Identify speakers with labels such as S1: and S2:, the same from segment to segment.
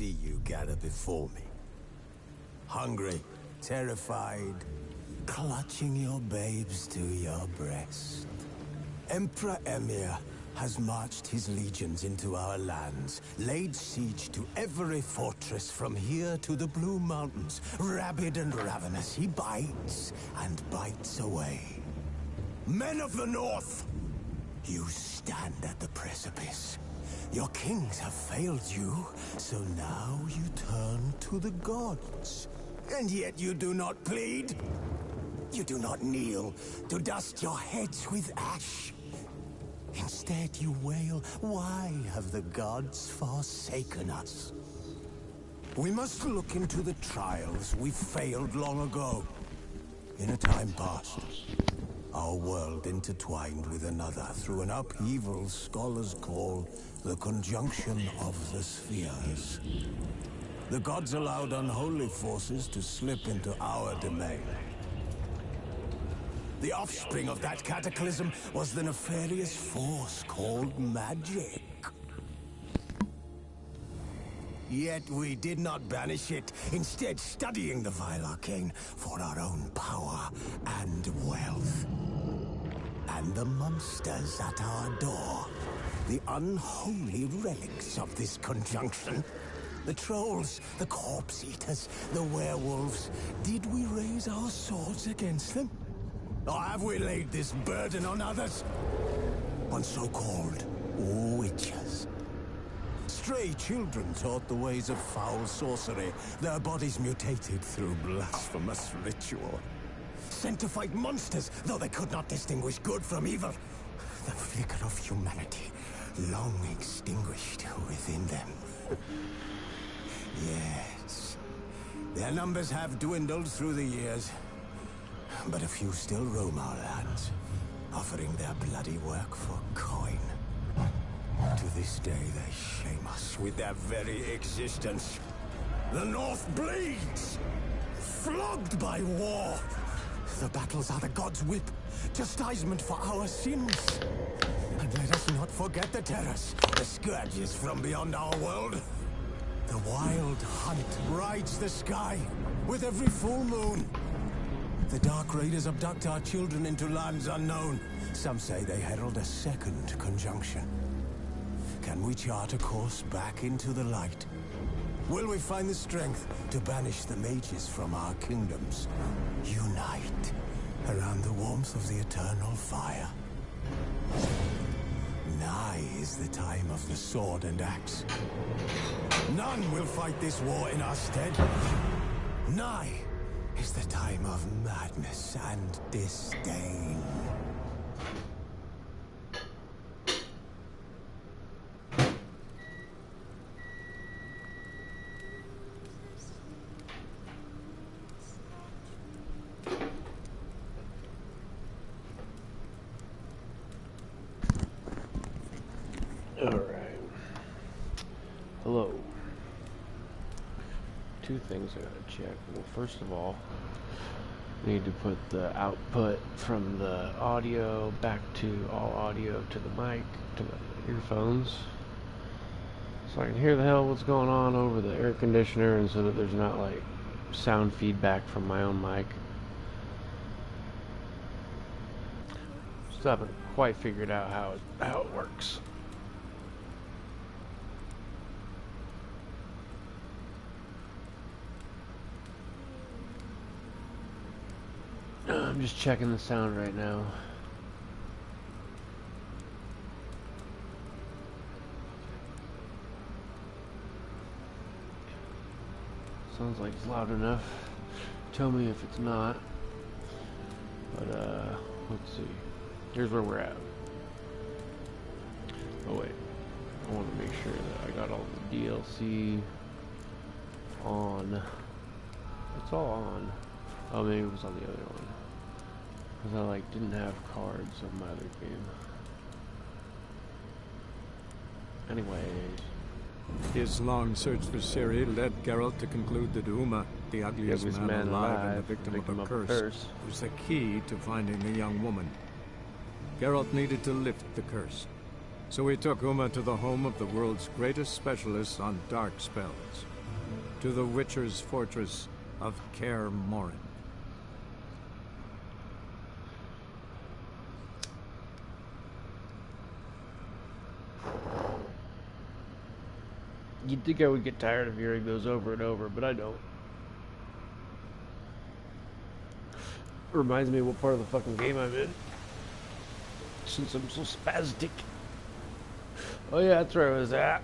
S1: see you gather before me. Hungry, terrified, clutching your babes to your breast. Emperor Emhyr has marched his legions into our lands, laid siege to every fortress from here to the Blue Mountains. Rabid and ravenous, he bites and bites away. Men of the North, you stand at the precipice. Your kings have failed you, so now you turn to the gods. And yet you do not plead. You do not kneel to dust your heads with ash. Instead you wail, why have the gods forsaken us? We must look into the trials we failed long ago. In a time past, our world intertwined with another through an upheaval scholars call the conjunction of the spheres. The gods allowed unholy forces to slip into our domain. The offspring of that cataclysm was the nefarious force called magic. Yet we did not banish it, instead studying the vile arcane for our own power and wealth. And the monsters at our door, the unholy relics of this conjunction. The trolls, the corpse eaters, the werewolves. Did we raise our swords against them? Or have we laid this burden on others? On so-called witches. Stray children taught the ways of foul sorcery, their bodies mutated through blasphemous ritual. Sent to fight monsters, though they could not distinguish good from evil. The flicker of humanity, long extinguished within them. Yes, their numbers have dwindled through the years. But a few still roam our lands, offering their bloody work for coin. To this day, they shame us with their very existence. The North bleeds, flogged by war. The battles are the gods' whip, chastisement for our sins. And let us not forget the terrors, the scourges from beyond our world. The wild hunt rides the sky with every full moon. The Dark Raiders abduct our children into lands unknown. Some say they herald a second conjunction. Can we chart a course back into the light? Will we find the strength to banish the mages from our kingdoms? Unite around the warmth of the eternal fire. Nigh is the time of the sword and axe. None will fight this war in our stead. Nigh is the time of madness and disdain.
S2: Alright. Hello. Two things I gotta check. Well, first of all, I need to put the output from the audio back to all audio to the mic, to the earphones, so I can hear the hell what's going on over the air conditioner, and so that there's not like sound feedback from my own mic. Still haven't quite figured out how it works. I'm just checking the sound right now. Sounds like it's loud enough. Tell me if it's not. But let's see. Here's where we're at. Oh wait, I want to make sure that I got all the DLC on. It's all on. Oh, maybe it was on the other one. Because I like didn't have cards of my other game. Anyway.
S3: His long search for Ciri led Geralt to conclude that Uma, the ugliest man alive and the victim of a curse, was the key to finding the young woman. Geralt needed to lift the curse. So we took Uma to the home of the world's greatest specialists on dark spells. To the Witcher's fortress of Kaer Morhen.
S2: You'd think I would get tired of hearing those over and over, but I don't. Reminds me of what part of the fucking game I'm in. Since I'm so spastic. Oh yeah, that's where I was at.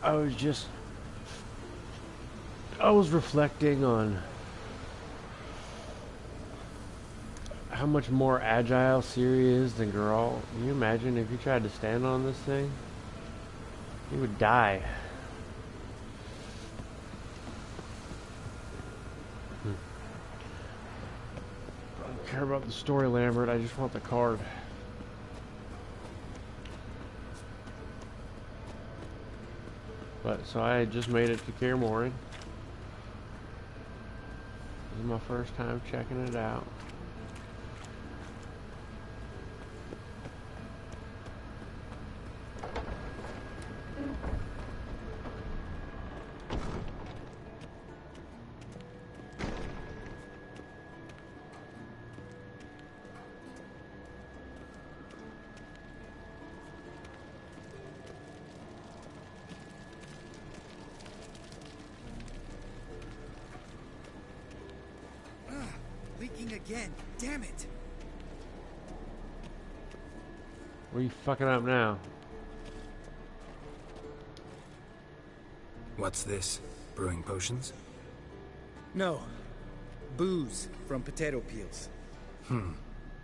S2: I was reflecting on how much more agile Ciri is than Geralt. Can you imagine if you tried to stand on this thing? You would die. I don't care about the story, Lambert. I just want the card. But so I just made it to Kaer Morhen. This is my first time checking it out.
S4: Again, damn it!
S2: Where are you fucking up now?
S5: What's this? Brewing potions?
S4: No. Booze from potato peels.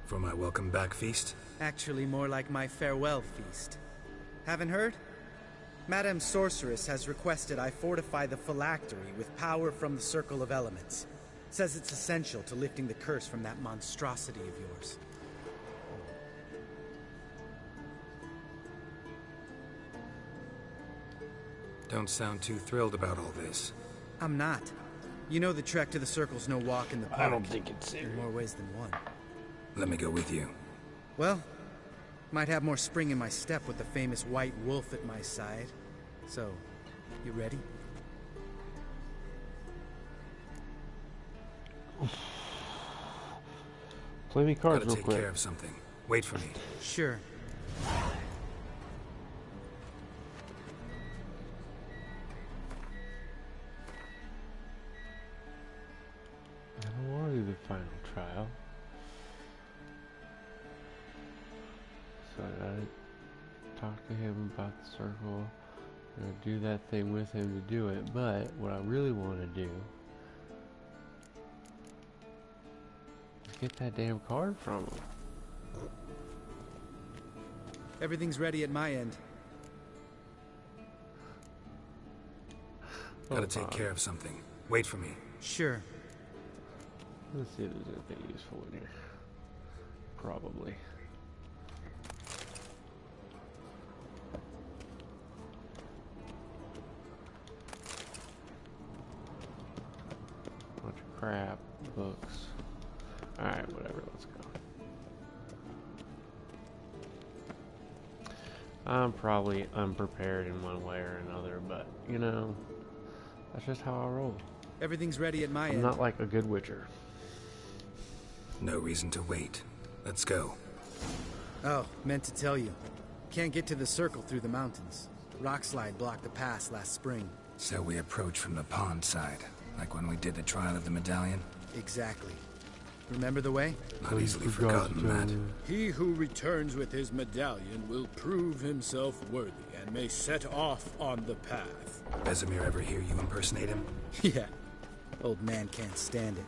S5: For my welcome back feast?
S4: Actually, more like my farewell feast. Haven't heard? Madame Sorceress has requested I fortify the phylactery with power from the Circle of Elements. Says it's essential to lifting the curse from that monstrosity of yours.
S5: Don't sound too thrilled about all this.
S4: I'm not. You know the trek to the Circle's no walk in the park.
S2: I don't think it's serious.
S4: In more ways than one.
S5: Let me go with you.
S4: Well, might have more spring in my step with the famous white wolf at my side. So, you ready?
S2: Play me cards real
S5: quick.
S2: quick.
S5: Take care of something. Wait for me.
S4: Sure.
S2: I don't want to do the final trial. So I gotta talk to him about the circle. I'm gonna do that thing with him to do it. But what I really want to do is get that damn card from him.
S4: Everything's ready at my end.
S5: Gotta take care of something. Wait for me.
S4: Sure.
S2: Let's see if there's anything useful in here. Probably. Bunch of crap, books. Alright, whatever, let's go. I'm probably unprepared in one way or another, but, you know, that's just how I roll.
S4: Everything's ready at my end.
S2: I'm not like a good witcher.
S5: No reason to wait. Let's go.
S4: Oh, meant to tell you. Can't get to the circle through the mountains. Rockslide blocked the pass last spring.
S5: So we approach from the pond side, like when we did the trial of the medallion?
S4: Exactly. Remember the way?
S5: Not easily forgotten, Matt.
S6: He who returns with his medallion will prove himself worthy and may set off on the path.
S5: Vesemir ever hear you impersonate him?
S4: Yeah. Old man can't stand it.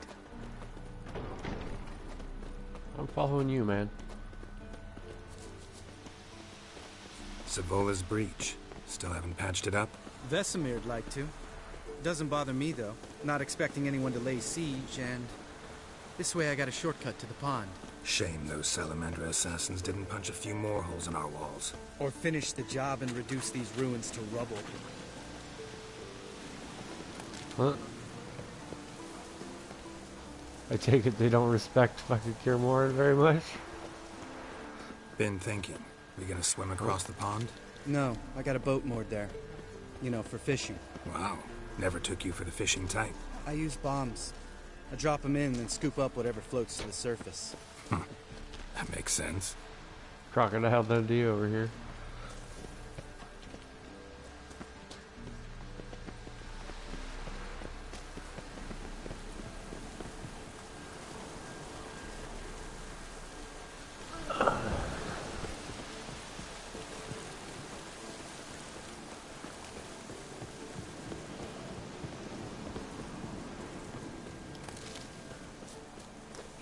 S2: I'm following you, man.
S5: Savola's breach. Still haven't patched it up?
S4: Vesemir'd like to. Doesn't bother me, though. Not expecting anyone to lay siege, and this way I got a shortcut to the pond.
S5: Shame those Salamandra assassins didn't punch a few more holes in our walls.
S4: Or finish the job and reduce these ruins to rubble.
S2: Huh? I take it they don't respect fucking Kaer Morhen very much?
S5: Been thinking. We gonna swim across the pond?
S4: No, I got a boat moored there. You know, for fishing.
S5: Wow. Never took you for the fishing type.
S4: I use bombs. I drop them in, then scoop up whatever floats to the surface.
S5: That makes sense.
S2: Crocodile Dundee over here.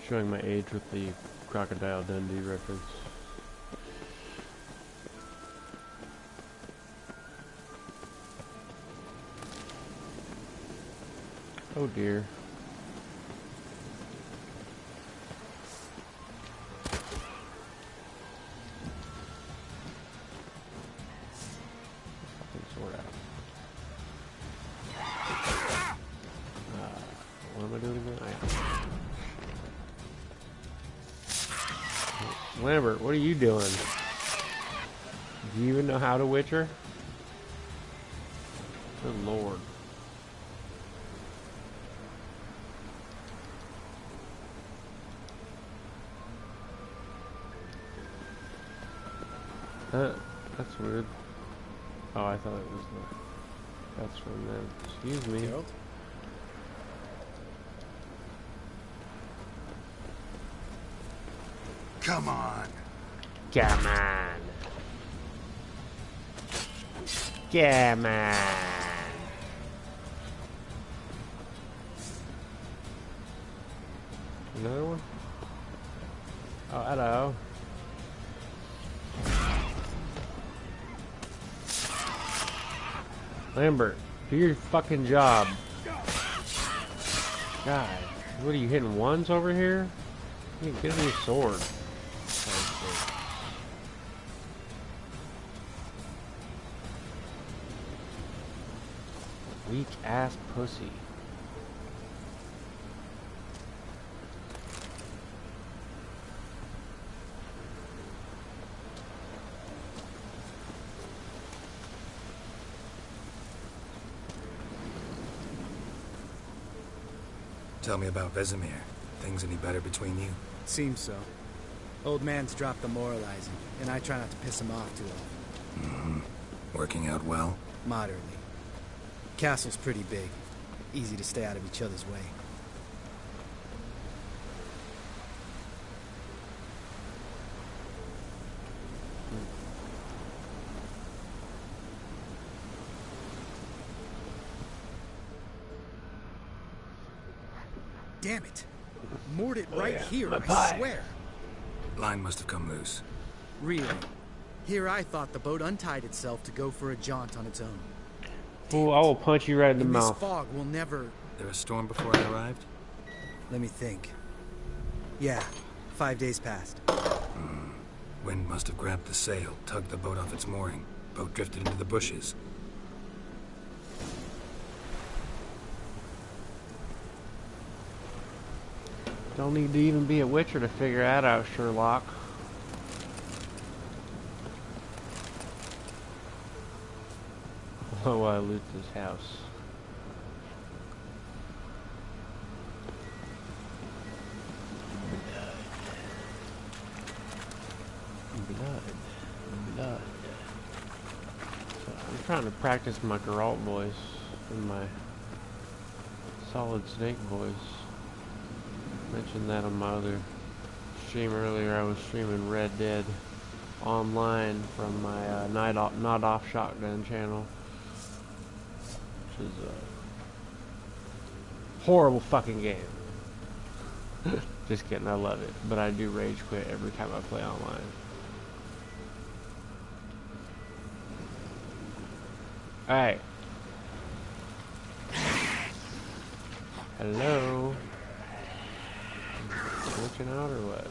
S2: Showing my age with the Crocodile Dundee reference. Oh dear. Fucking sword out. What am I doing again? Lambert, what are you doing? Do you even know how to Witcher? Good lord. That's weird. Oh, I thought it was the... That's from them. Excuse me.
S4: Geralt?
S5: Come on.
S2: Come on. Come on. Another one? Oh, hello. Lambert, do your fucking job. God, what are you hitting ones over here? Give me a sword. Weak ass pussy.
S5: Tell me about Vesemir. Things any better between you?
S4: Seems so. Old man's dropped the moralizing, and I try not to piss him off too often.
S5: Mm-hmm. Working out well?
S4: Moderately. Castle's pretty big. Easy to stay out of each other's way. Damn it! Moored it right here, I swear!
S5: Line must have come loose.
S4: Really? Here I thought the boat untied itself to go for a jaunt on its own.
S2: Oh, I will punch you right in the mouth.
S4: This fog will never...
S5: There a storm before I arrived?
S4: Let me think. Yeah, 5 days passed.
S5: Wind must have grabbed the sail, tugged the boat off its mooring. Boat drifted into the bushes.
S2: Don't need to even be a Witcher to figure that out, Sherlock. Oh, I loot this house. Blood. So I'm trying to practice my Geralt voice and my Solid Snake voice. Mentioned that on my other stream earlier. I was streaming Red Dead online from my Not Off Shotgun channel, which is a horrible fucking game. Just kidding, I love it, but I do rage quit every time I play online. Alright. Hello. Switching out or what?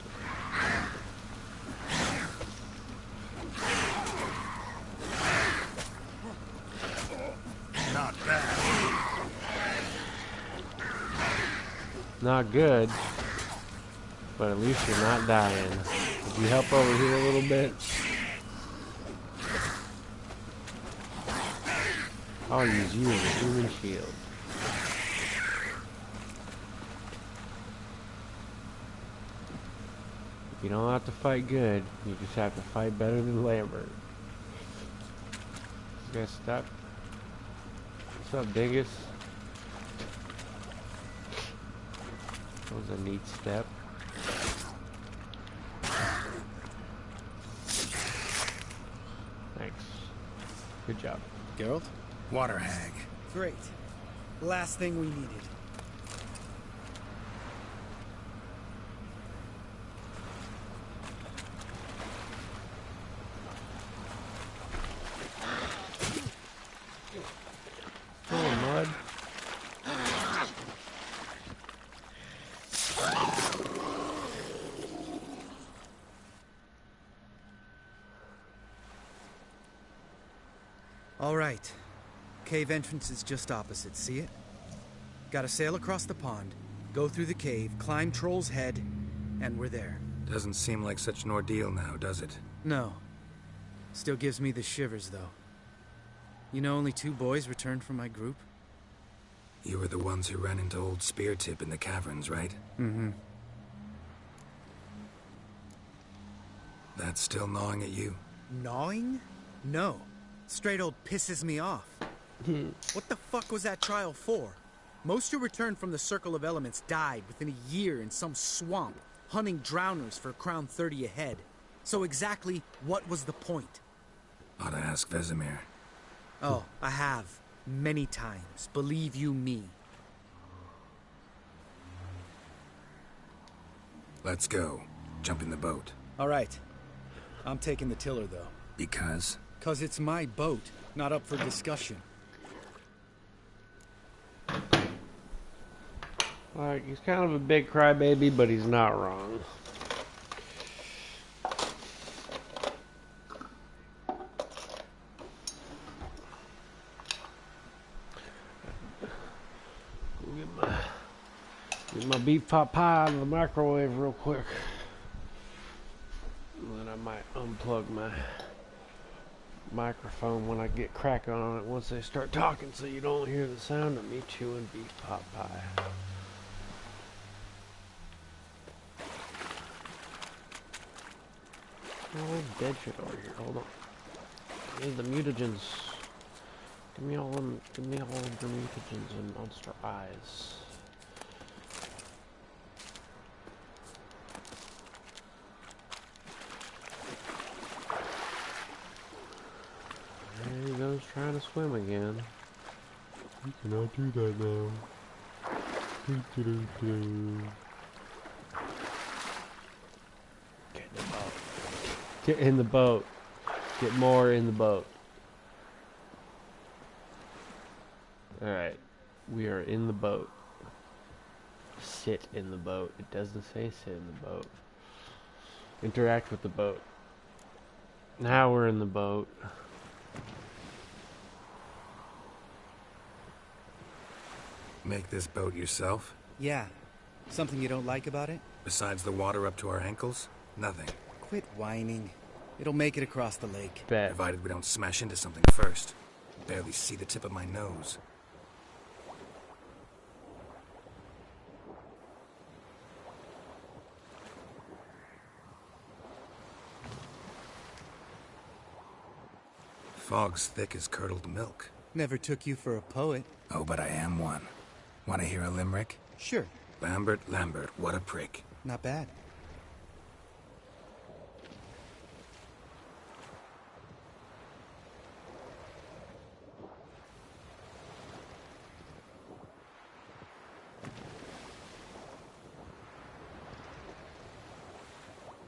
S5: Not bad.
S2: Not good, but at least you're not dying. If you help over here a little bit, I'll use you as a human shield. You don't have to fight good, you just have to fight better than Lambert. This guy's stuck. What's up, Dingus? That was a neat step. Thanks. Good job.
S4: Geralt?
S5: Water hag.
S4: Great. Last thing we needed.
S2: Oh, mud.
S4: All right. Cave entrance is just opposite, see it? Gotta sail across the pond, go through the cave, climb Troll's Head, and we're there.
S5: Doesn't seem like such an ordeal now, does it?
S4: No. Still gives me the shivers, though. You know, only 2 boys returned from my group?
S5: You were the ones who ran into old Speartip in the caverns, right?
S4: Mm-hmm.
S5: That's still gnawing at you?
S4: Gnawing? No. Straight old pisses me off. What the fuck was that trial for? Most who returned from the Circle of Elements died within a year in some swamp, hunting drowners for Crown 30 a head. So exactly what was the point?
S5: Ought to ask Vesemir.
S4: Oh, I have. Many times. Believe you me.
S5: Let's go. Jump in the boat.
S4: All right. I'm taking the tiller, though.
S5: Because?
S4: 'Cause it's my boat, not up for discussion.
S2: Alright, he's kind of a big crybaby, but he's not wrong. Get my beef pot pie out of the microwave real quick. And then I might unplug my microphone when I get cracking on it once they start talking, so you don't hear the sound of me chewing beef pot pie. Oh, dead shit over here. Hold on. I need the mutagens. Give me all of the mutagens and monster eyes. There he goes trying to swim again. You cannot do that now. Get in the boat. Get in the boat. Get more in the boat. Alright. We are in the boat. Sit in the boat. It doesn't say sit in the boat. Interact with the boat. Now we're in the boat.
S5: Make this boat yourself?
S4: Yeah. Something you don't like about it?
S5: Besides the water up to our ankles? Nothing.
S4: Quit whining. It'll make it across the lake.
S2: Bet.
S5: Provided we don't smash into something first. Barely see the tip of my nose. Fog's thick as curdled milk.
S4: Never took you for a poet.
S5: Oh, but I am one. Want to hear a limerick?
S4: Sure.
S5: Lambert, Lambert, what a prick.
S4: Not bad.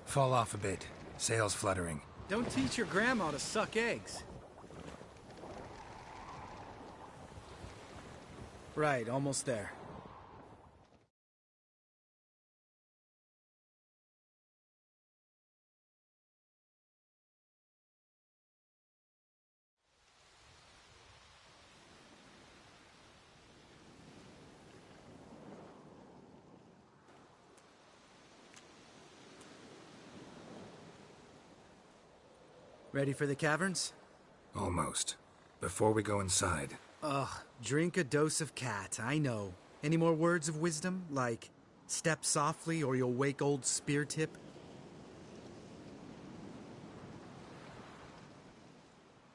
S5: Fall off a bit. Sails fluttering.
S4: Don't teach your grandma to suck eggs. Right, almost there. Ready for the caverns?
S5: Almost. Before we go inside,
S4: Ugh, drink a dose of cat, I know. Any more words of wisdom, like step softly or you'll wake old Speartip?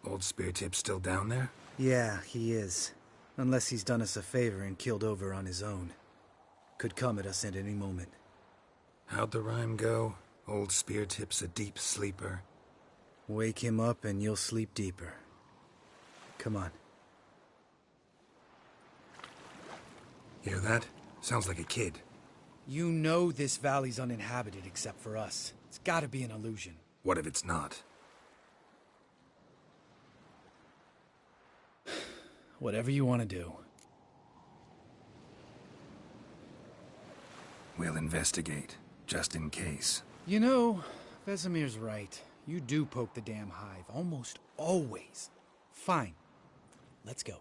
S5: Old Speartip's still down there?
S4: Yeah, he is. Unless he's done us a favor and killed over on his own. Could come at us at any moment.
S5: How'd the rhyme go? Old Speartip's a deep sleeper.
S4: Wake him up and you'll sleep deeper. Come on.
S5: Hear that? Sounds like a kid.
S4: You know this valley's uninhabited except for us. It's gotta be an illusion.
S5: What if it's not?
S4: Whatever you want to do.
S5: We'll investigate, just in case.
S4: You know, Vesemir's right. You do poke the damn hive, almost always. Fine. Let's go.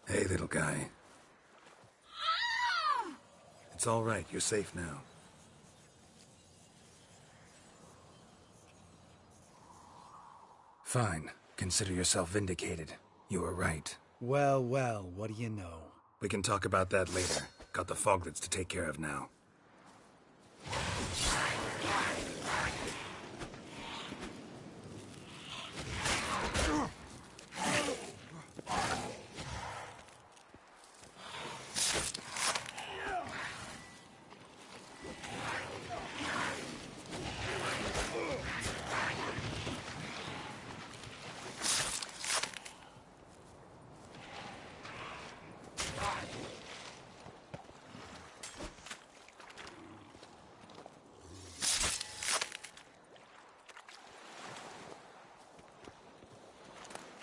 S5: Hey, little guy. It's all right. You're safe now. Fine. Consider yourself vindicated. You were right.
S4: Well, well, what do you know?
S5: We can talk about that later. Got the Foglets to take care of now.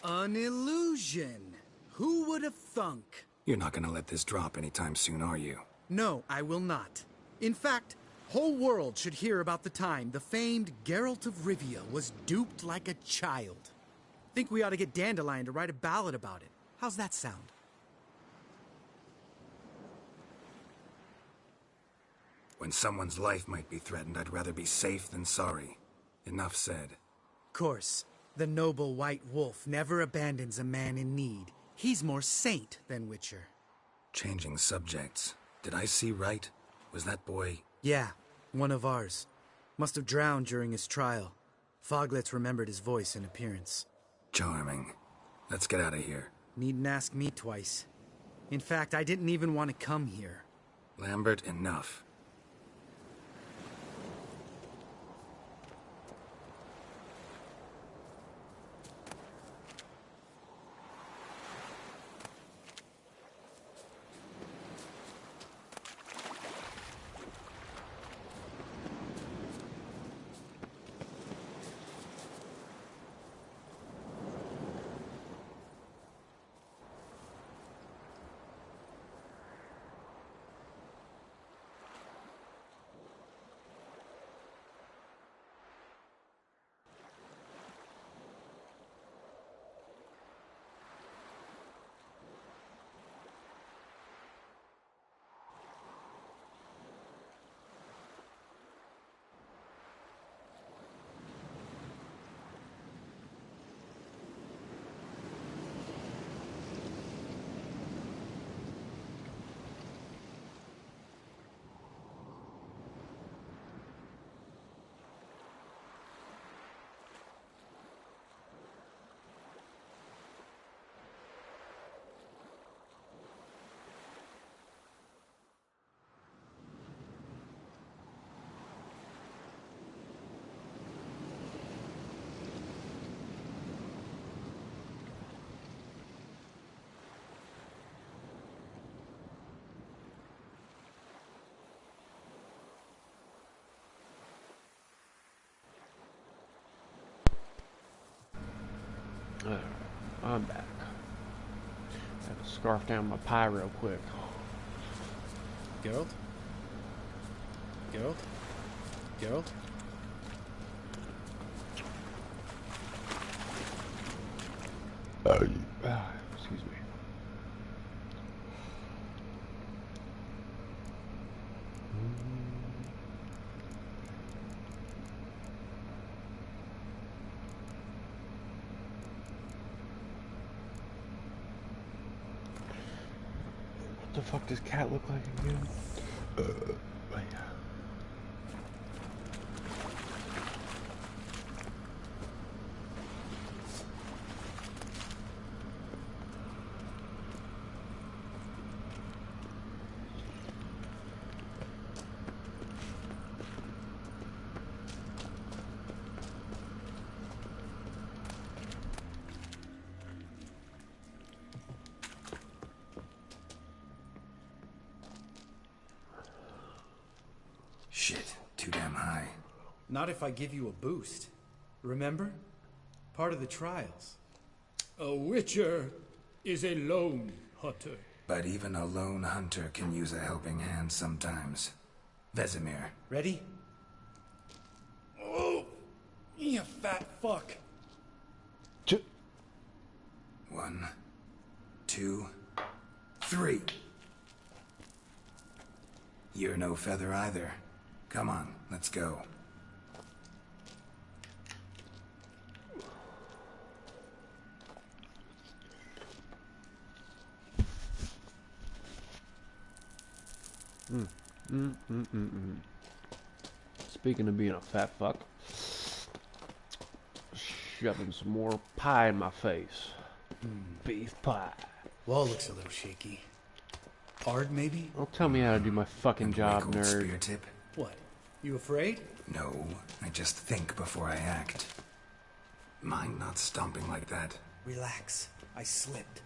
S4: An illusion. Who would have thunk?
S5: You're not gonna let this drop anytime soon, are you?
S4: No, I will not. In fact, whole world should hear about the time the famed Geralt of Rivia was duped like a child. Think we ought to get Dandelion to write a ballad about it. How's that sound?
S5: When someone's life might be threatened, I'd rather be safe than sorry. Enough said.
S4: Course, the noble white wolf never abandons a man in need. He's more saint than Witcher.
S5: Changing subjects. Did I see right? Was that boy...
S4: Yeah, one of ours. Must have drowned during his trial. Foglets remembered his voice and appearance.
S5: Charming. Let's get out of here.
S4: Needn't ask me twice. In fact, I didn't even want to come here.
S5: Lambert, enough.
S2: I'm back. Had to scarf down my pie real quick.
S4: Geralt? Geralt? Geralt?
S2: Excuse me. What the fuck does cat look like again? Yeah.
S5: Shit, too damn high.
S4: Not if I give you a boost. Remember? Part of the trials.
S6: A witcher is a lone hunter.
S5: But even a lone hunter can use a helping hand sometimes. Vesemir.
S4: Ready? Oh, you fat fuck.
S5: 1, 2, 3. You're no feather either. Come on, let's go.
S2: Speaking of being a fat fuck, shoving some more pie in my face. Beef pie.
S4: Wall looks a little shaky. Ard, maybe?
S2: Don't tell me how to do my fucking job,
S5: Old
S2: nerd.
S5: spear tip?
S4: What? You afraid?
S5: No, I just think before I act. Mind not stomping like that.
S4: Relax. I slipped.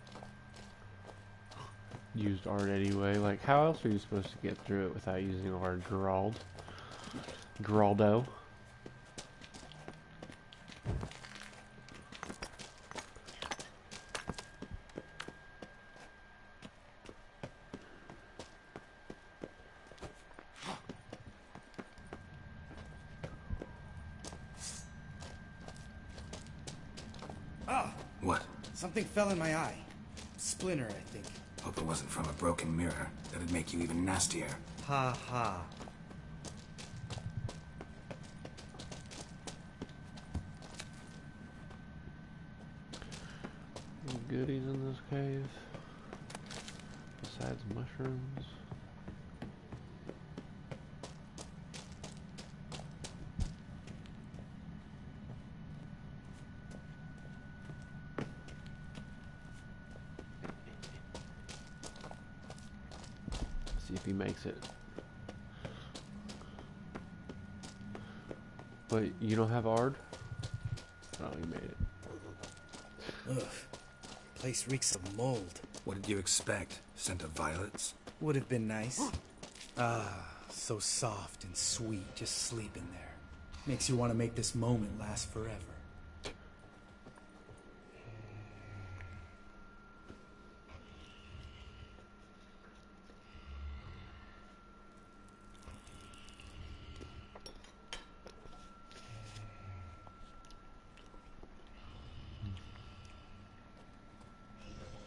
S2: Used art anyway. Like, how else are you supposed to get through it without using art? Geraldo.
S5: What?
S4: Something fell in my eye. Splinter, I think.
S5: Hope it wasn't from a broken mirror. That'd make you even nastier.
S4: Ha ha.
S2: Any goodies in this cave? Besides mushrooms? See if he makes it. But you don't have Ard? Oh, you made it.
S4: Ugh. Place reeks of mold.
S5: What did you expect? Scent of violets?
S4: Would have been nice. Ah, so soft and sweet just sleeping there. Makes you want to make this moment last forever.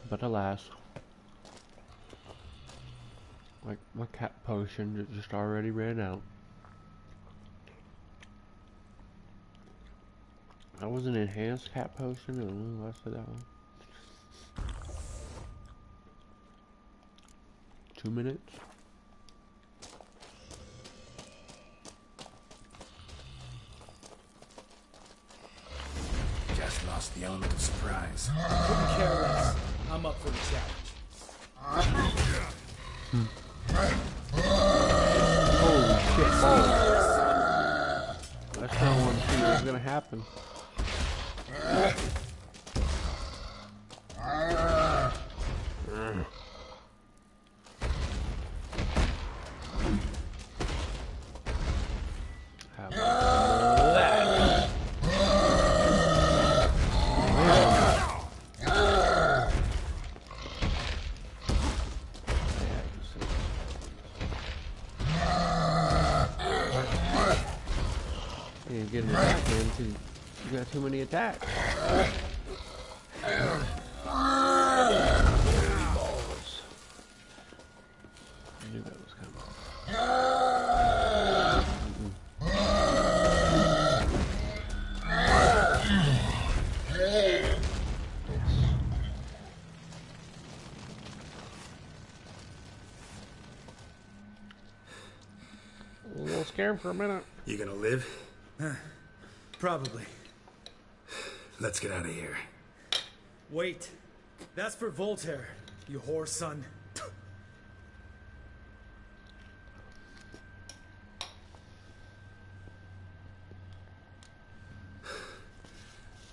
S2: But alas, like my cat potion just already ran out. That was an enhanced cat potion, and when lasted that one? 2 minutes?
S5: Just lost the element of surprise.
S4: Couldn't care less. I'm up for the challenge.
S2: Holy shit balls. That's not one thing that's gonna happen. How about that? You ain't getting attacked, man, because you got too many attacks. Balls. I knew that was coming. A little scared for a minute.
S5: You gonna live?
S4: Probably.
S5: Let's get out of here.
S4: Wait. That's for Voltaire, you whore son.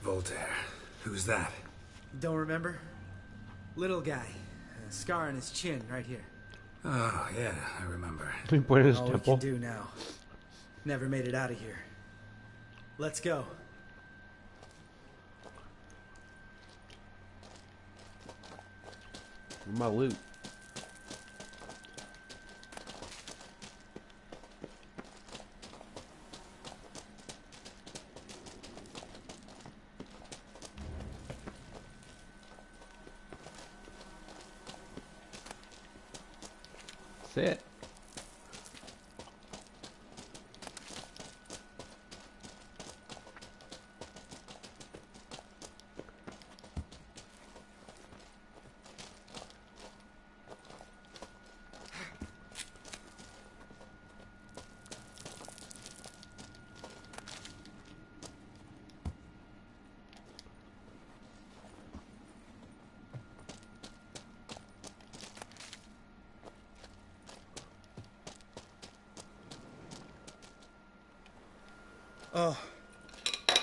S5: Voltaire. Who's that?
S4: Don't remember? Little guy. A scar on his chin, right here.
S5: Oh, yeah, I remember.
S2: He pointed his
S4: All we
S2: temple.
S4: can do now. Never made it out of here. Let's go.
S2: Where's my loot? That's it.
S4: Oh,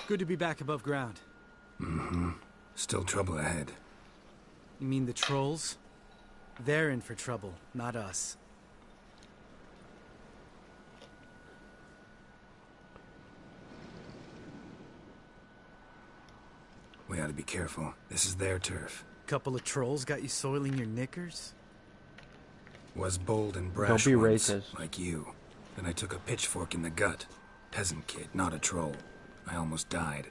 S4: good to be back above ground.
S5: Mm-hmm. Still trouble ahead.
S4: You mean the trolls? They're in for trouble, not us.
S5: We ought to be careful. This is their turf.
S4: Couple of trolls got you soiling your knickers?
S5: Was bold and brash
S2: Don't be
S5: once,
S2: racist.
S5: like you. Then I took a pitchfork in the gut. Peasant kid, not a troll. I almost died.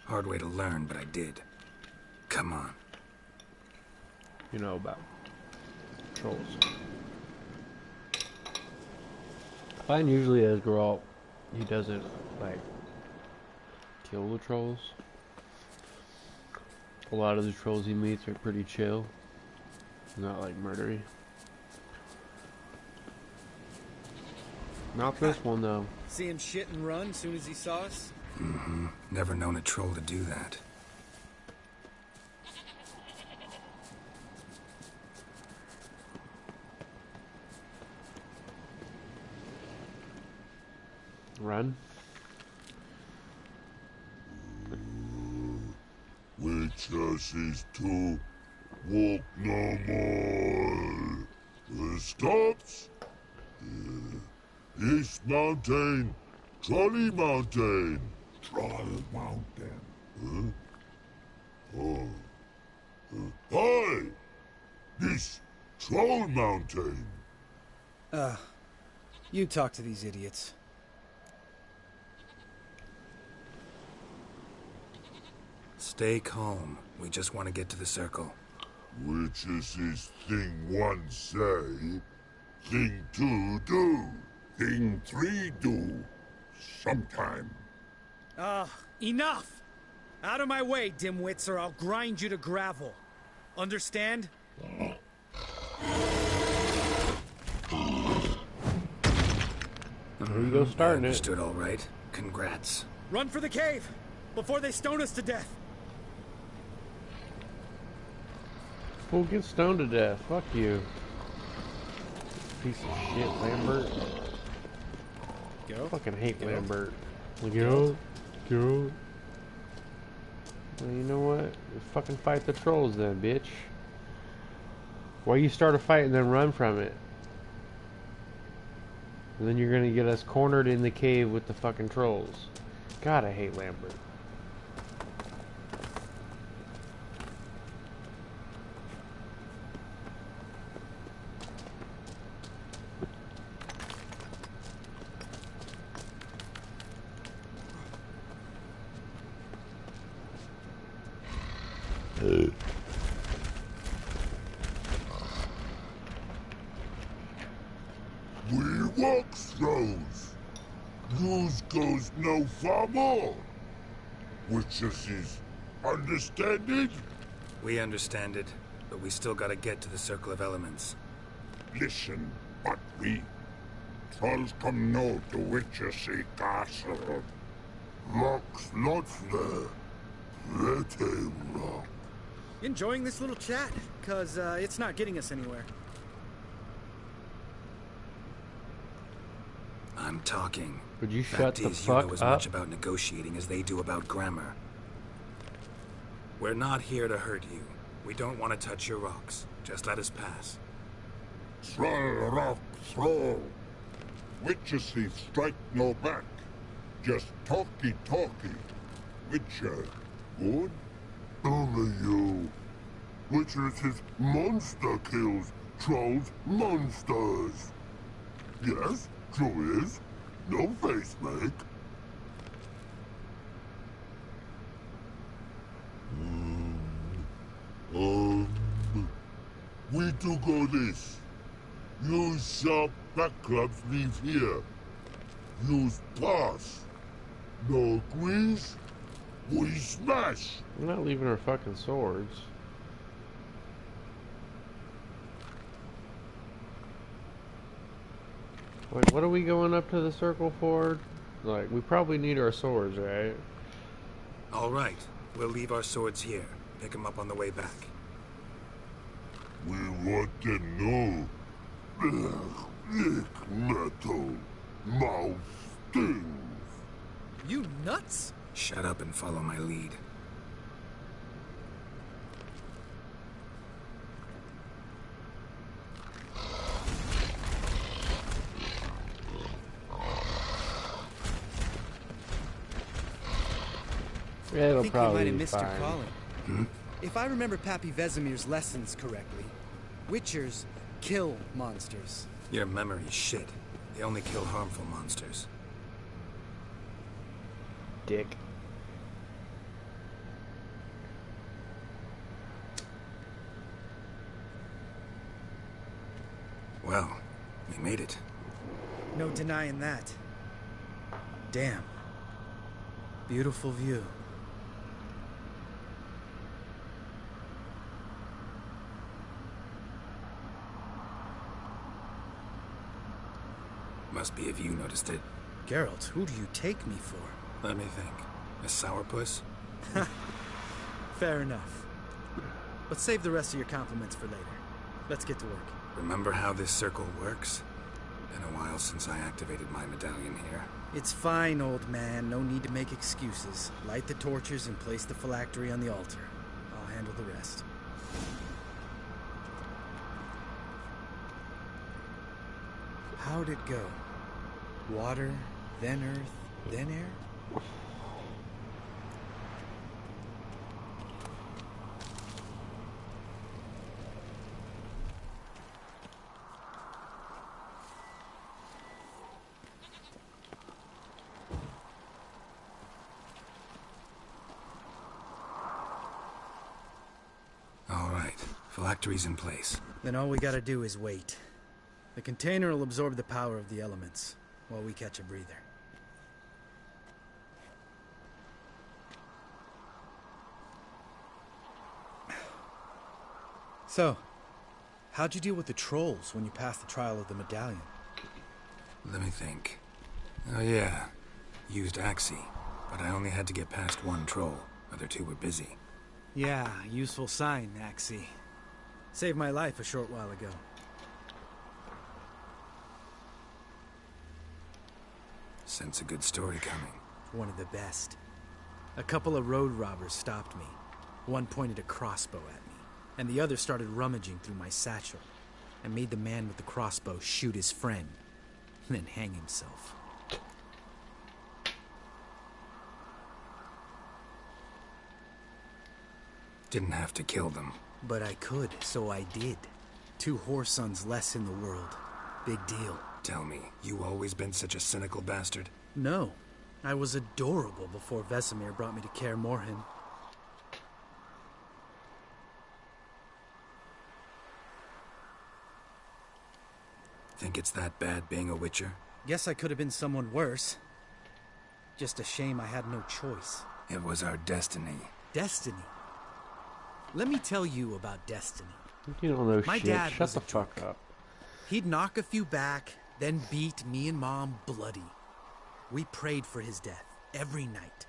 S5: Hard way to learn, but I did. Come on.
S2: You know about trolls. I find usually as Geralt, he doesn't like kill the trolls. A lot of the trolls he meets are pretty chill, not like murdery. Not this one though.
S4: See him shit and run soon as he saw us?
S5: Mm-hmm. Never known a troll to do that.
S2: Run.
S7: Which is to walk no more. Stops? East Mountain, Trolley Mountain. Troll Mountain. Oh. Hi! This Troll Mountain.
S4: You talk to these idiots.
S5: Stay calm. We just want to get to the circle.
S7: Which is this thing one say, thing two do, thing three do, sometime.
S4: Enough! Out of my way, dimwits, or I'll grind you to gravel. Understand?
S2: There you go, starting it.
S5: Understood all right. Congrats.
S4: Run for the cave! Before they stone us to death!
S2: We'll get stoned to death. Fuck you. Piece of shit, Lambert.
S4: Go.
S2: I fucking hate Lambert. Go. Well, you know what? Fucking fight the trolls then, bitch. Why you start a fight and then run from it? And then you're gonna get us cornered in the cave with the fucking trolls. God, I hate Lambert.
S7: Rock throws. News goes no far more. Witches is understand it?
S5: We understand it, but we still gotta get to the Circle of Elements.
S7: Listen, but we. Trolls come no to Witchersea Castle. Rock's lots there. Pretty rock.
S4: Enjoying this little chat? Cause it's not getting us anywhere.
S5: I'm talking.
S2: Would you shut
S5: Fact
S2: the
S5: is,
S2: fuck
S5: you know as
S2: up?
S5: much about negotiating as they do about grammar. We're not here to hurt you. We don't want to touch your rocks. Just let us pass.
S7: Troll rock throw. Witchersea strike no back. Just talky. Witcher, good? Only you. Witchersea monster kills. Trolls monsters. Yes, true is. No face make. We do go this. Use sharp back clubs leave here. Use pass. No agrees? We smash.
S2: We're not leaving our fucking swords. Like, what are we going up to the circle for? Like, we probably need our swords, right?
S5: All right. We'll leave our swords here. Pick them up on the way back.
S7: We want to know. Lick metal. Mouth stings.
S4: You nuts?
S5: Shut up and follow my lead.
S2: Yeah, it'll
S4: I think we
S2: probably
S4: might have
S2: be
S4: missed your
S2: fine.
S4: calling. If I remember Pappy Vesemir's lessons correctly, Witchers kill monsters.
S5: Your memory's shit. They only kill harmful monsters.
S2: Dick.
S5: Well, we made it.
S4: No denying that. Damn. Beautiful view.
S5: Must be if you noticed it.
S4: Geralt, who do you take me for?
S5: Let me think. A sourpuss?
S4: Fair enough. But save the rest of your compliments for later. Let's get to work.
S5: Remember how this circle works? Been a while since I activated my medallion here.
S4: It's fine, old man. No need to make excuses. Light the torches and place the phylactery on the altar. I'll handle the rest. How'd it go? Water, then earth, then air?
S5: All right. Phylactery's in place.
S4: Then all we gotta do is wait. The container will absorb the power of the elements, while we catch a breather. So, how'd you deal with the trolls when you passed the trial of the medallion?
S5: Let me think. Oh yeah. Used Axii, but I only had to get past one troll. Other two were busy.
S4: Yeah, useful sign, Axii. Saved my life a short while ago.
S5: Sense a good story coming.
S4: One of the best. A couple of road robbers stopped me. One pointed a crossbow at me, and the other started rummaging through my satchel. I made the man with the crossbow shoot his friend, then hang himself.
S5: Didn't have to kill them.
S4: But I could, so I did. 2 whoresons less in the world. Big deal.
S5: Tell me, you always been such a cynical bastard?
S4: No. I was adorable before Vesemir brought me to Kaer Morhen.
S5: Think it's that bad being a Witcher?
S4: Guess I could have been someone worse. Just a shame I had no choice.
S5: It was our destiny.
S4: Destiny? Let me tell you about destiny.
S2: You don't know
S4: My
S2: shit.
S4: dad
S2: Shut
S4: was
S2: the
S4: a
S2: fuck
S4: drunk.
S2: up.
S4: He'd knock a few back, then beat me and Mom bloody. We prayed for his death every night.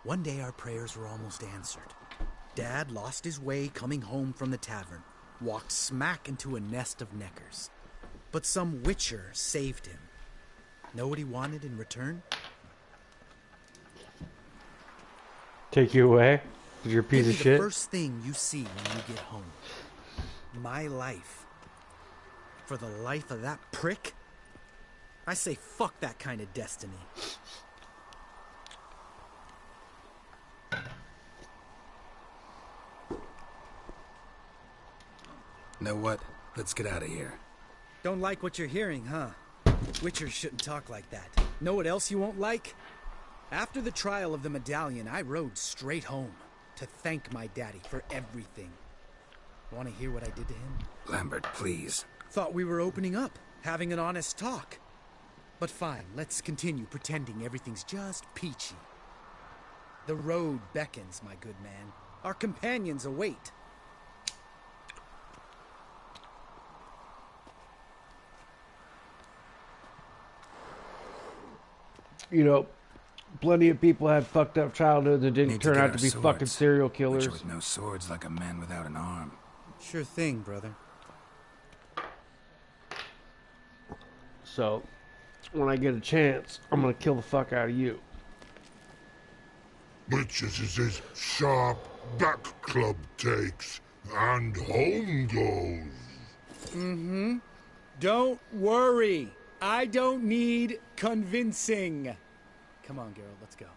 S4: One day our prayers were almost answered. Dad lost his way coming home from the tavern, walked smack into a nest of neckers. But some Witcher saved him. Know what he wanted in return?
S2: Take you away? 'Cause you're a piece
S4: Give
S2: of
S4: me
S2: shit?
S4: the first thing you see when you get home. My life. For the life of that prick? I say fuck that kind of destiny.
S5: Know what? Let's get out of here.
S4: Don't like what you're hearing, huh? Witchers shouldn't talk like that. Know what else you won't like? After the trial of the medallion, I rode straight home to thank my daddy for everything. Want to hear what I did to him?
S5: Lambert, please.
S4: Thought we were opening up, having an honest talk. But fine, let's continue pretending everything's just peachy. The road beckons, my good man. Our companions await.
S2: You know, plenty of people had fucked up childhoods and didn't
S5: Need to
S2: turn
S5: get
S2: out
S5: our
S2: to be
S5: swords.
S2: fucking serial killers.
S5: Witcher with no swords like a man without an arm.
S4: Sure thing, brother.
S2: So, when I get a chance, I'm gonna kill the fuck out of you.
S7: Witches is his sharp back club takes, and home goes.
S4: Don't worry. I don't need convincing. Come on, Geralt, let's go.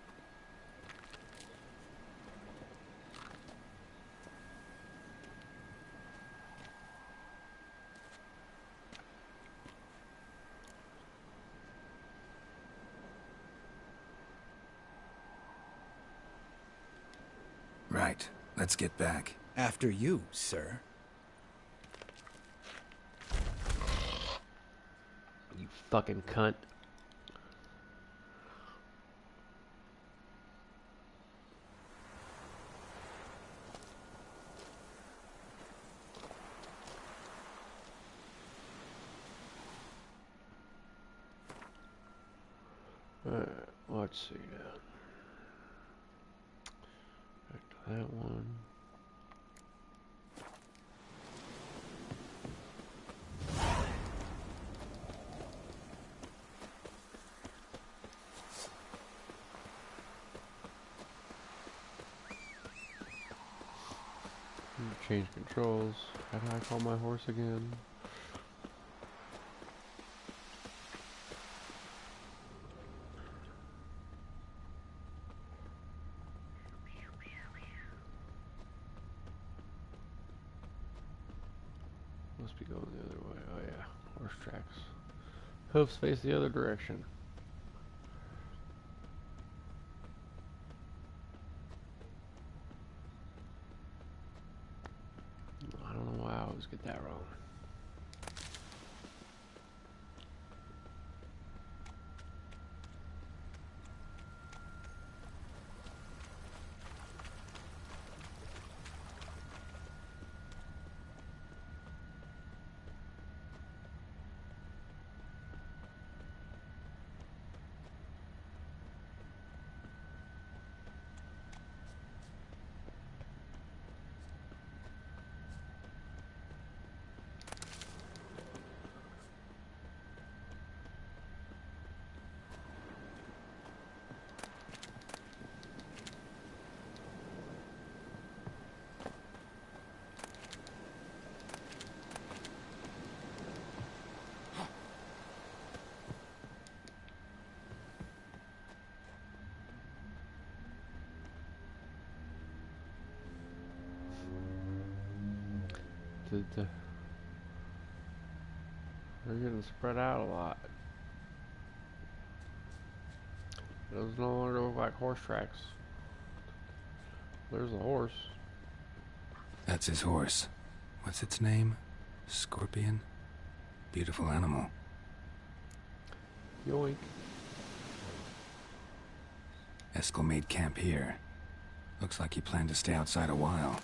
S5: Right. Let's get back.
S4: After you, sir.
S2: You fucking cunt. Alright, let's see now. Back to that one. Change controls. How do I call my horse again? Must be going the other way. Oh yeah, horse tracks. Hoofs face the other direction. I don't know why I always get that wrong. They're getting spread out a lot. Those no longer look like horse tracks. There's a horse.
S5: That's his horse. What's its name? Scorpion? Beautiful animal.
S2: Yoink.
S5: Eskel made camp here. Looks like he planned to stay outside a while.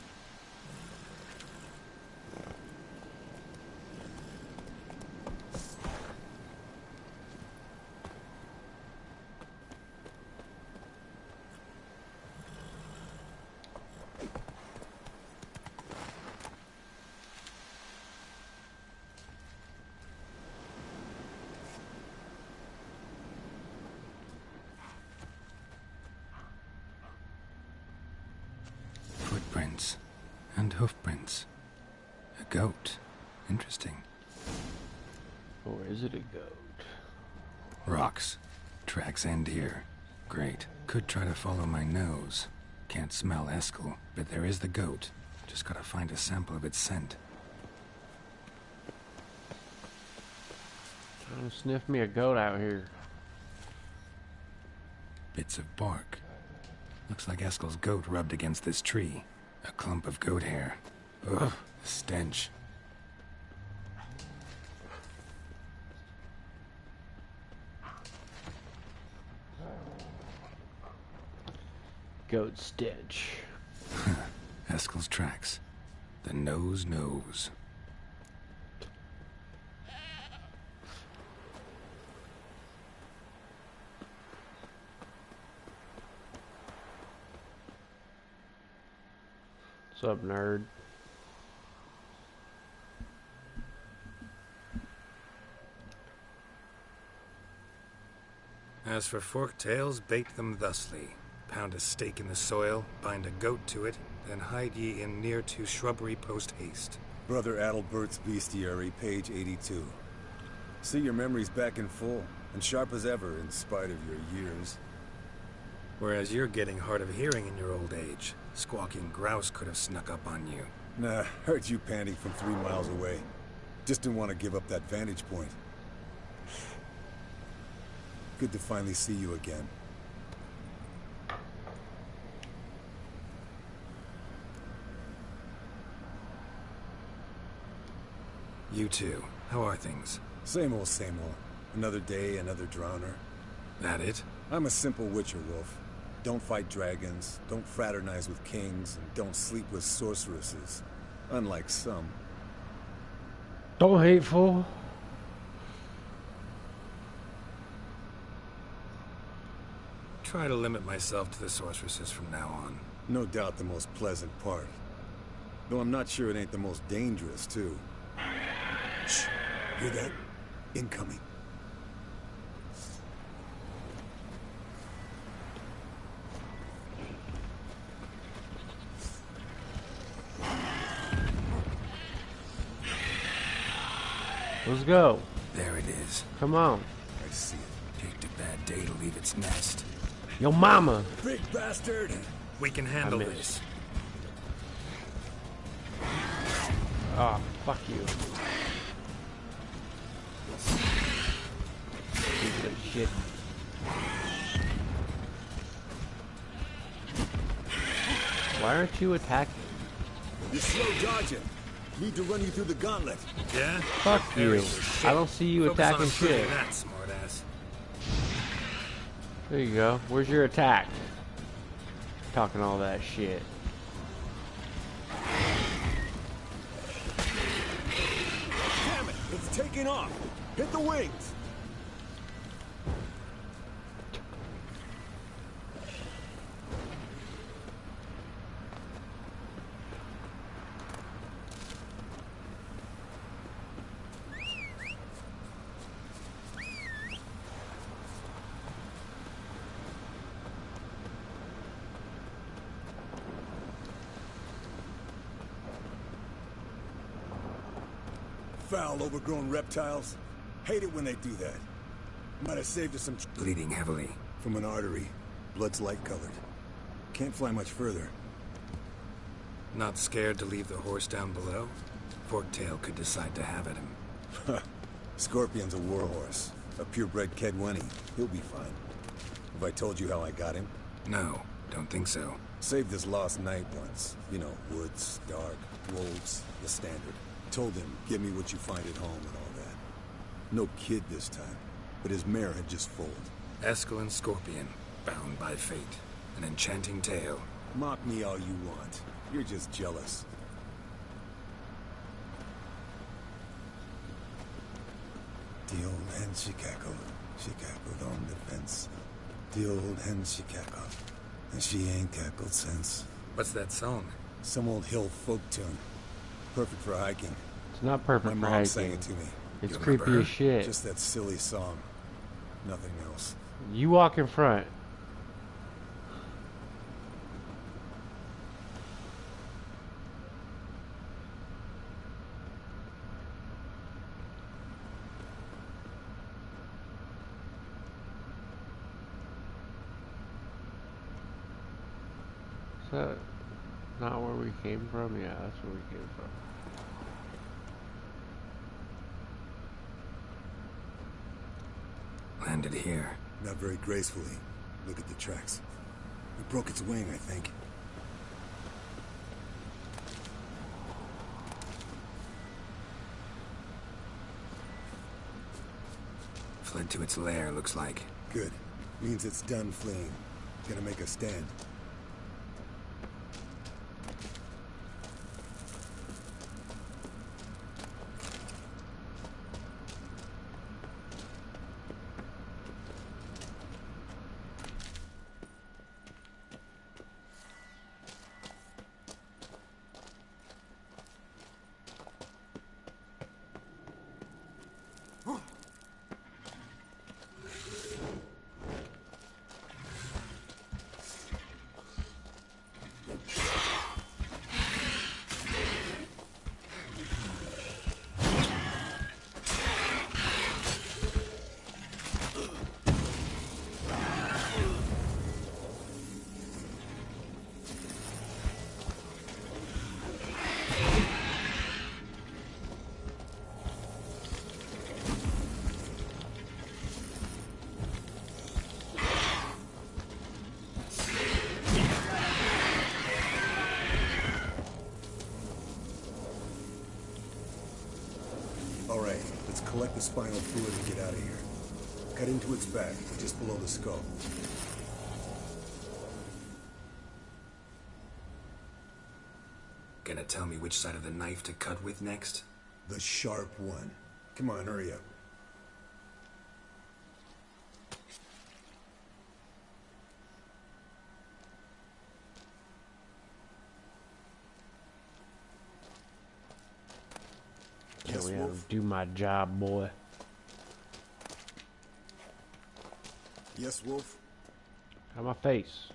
S5: Footprints and hoofprints. A goat. Interesting.
S2: Or is it a goat?
S5: Rocks. Tracks end here. Great. Could try to follow my nose. Can't smell Eskel, but there is the goat. Just gotta find a sample of its scent.
S2: Don't sniff me a goat out here.
S5: Bits of bark. Looks like Eskel's goat rubbed against this tree. A clump of goat hair. Ugh, the stench.
S2: Goat stench.
S5: Eskel's tracks. The nose knows.
S2: What's up, nerd?
S5: As for forked tails, bait them thusly. Pound a stake in the soil, bind a goat to it, then hide ye in near to shrubbery post haste.
S8: Brother Adalbert's Bestiary, page 82. See your memories back in full, and sharp as ever in spite of your years.
S5: Whereas you're getting hard of hearing in your old age. Squawking grouse could have snuck up on you.
S8: Nah, heard you panting from 3 miles away. Just didn't want to give up that vantage point. Good to finally see you again.
S5: You too. How are things?
S8: Same old, same old. Another day, another drowner.
S5: That it?
S8: I'm a simple witcher, Wolf. Don't fight dragons, don't fraternize with kings, and don't sleep with sorceresses. Unlike some.
S2: Don't hateful.
S5: Try to limit myself to the sorceresses from now on.
S8: No doubt the most pleasant part. Though I'm not sure it ain't the most dangerous, too. Shh. Hear that? Incoming.
S2: Let's go.
S5: There it is.
S2: Come on.
S8: I see it.
S5: Picked a bad day to leave its nest.
S2: Yo mama.
S8: Big bastard!
S5: We can handle this.
S2: Oh, fuck you. Piece of shit. Why aren't you attacking?
S8: You're slow dodging. Need to run you through the gauntlet.
S5: Yeah?
S2: Fuck you. I don't see you
S5: Focus
S2: attacking
S5: on
S2: shit.
S5: that, smartass.
S2: There you go. Where's your attack? Talking all that shit.
S8: Damn it! It's taking off! Hit the wings! Foul, overgrown reptiles. Hate it when they do that. Might have saved us some
S5: Bleeding heavily.
S8: from an artery. Blood's light colored. Can't fly much further.
S5: Not scared to leave the horse down below? Forktail could decide to have at him.
S8: Scorpion's a warhorse. A purebred Kedwenny. He'll be fine. Have I told you how I got him?
S5: No, don't think so.
S8: Saved his lost knight once. You know, woods, dark, wolves, the standard. Told him, give me what you find at home and all that. No kid this time, but his mare had just foaled.
S5: Eskel and Scorpion, bound by fate. An enchanting tale.
S8: Mock me all you want. You're just jealous. The old hen she cackled on the fence. The old hen she cackled, and she ain't cackled since.
S5: What's that song?
S8: Some old hill folk tune. Perfect for hiking.
S2: It's not perfect
S8: My
S2: for
S8: mom
S2: hiking.
S8: sang it to me.
S2: It's
S5: You
S2: creepy
S5: remember
S2: as shit.
S8: Just that silly song. Nothing else.
S2: You walk in front. Is that not where we came from? Yeah, that's where we came from.
S5: Landed here.
S8: Not very gracefully. Look at the tracks. It broke its wing, I think.
S5: Fled to its lair, looks like.
S8: Good. Means it's done fleeing. Gonna make a stand. Alright, let's collect the spinal fluid and get out of here. Cut into its back, just below the skull.
S5: Gonna tell me which side of the knife to cut with next?
S8: The sharp one. Come on, hurry up.
S2: Yes, we have to do my job, boy.
S8: Yes, Wolf?
S2: How my face?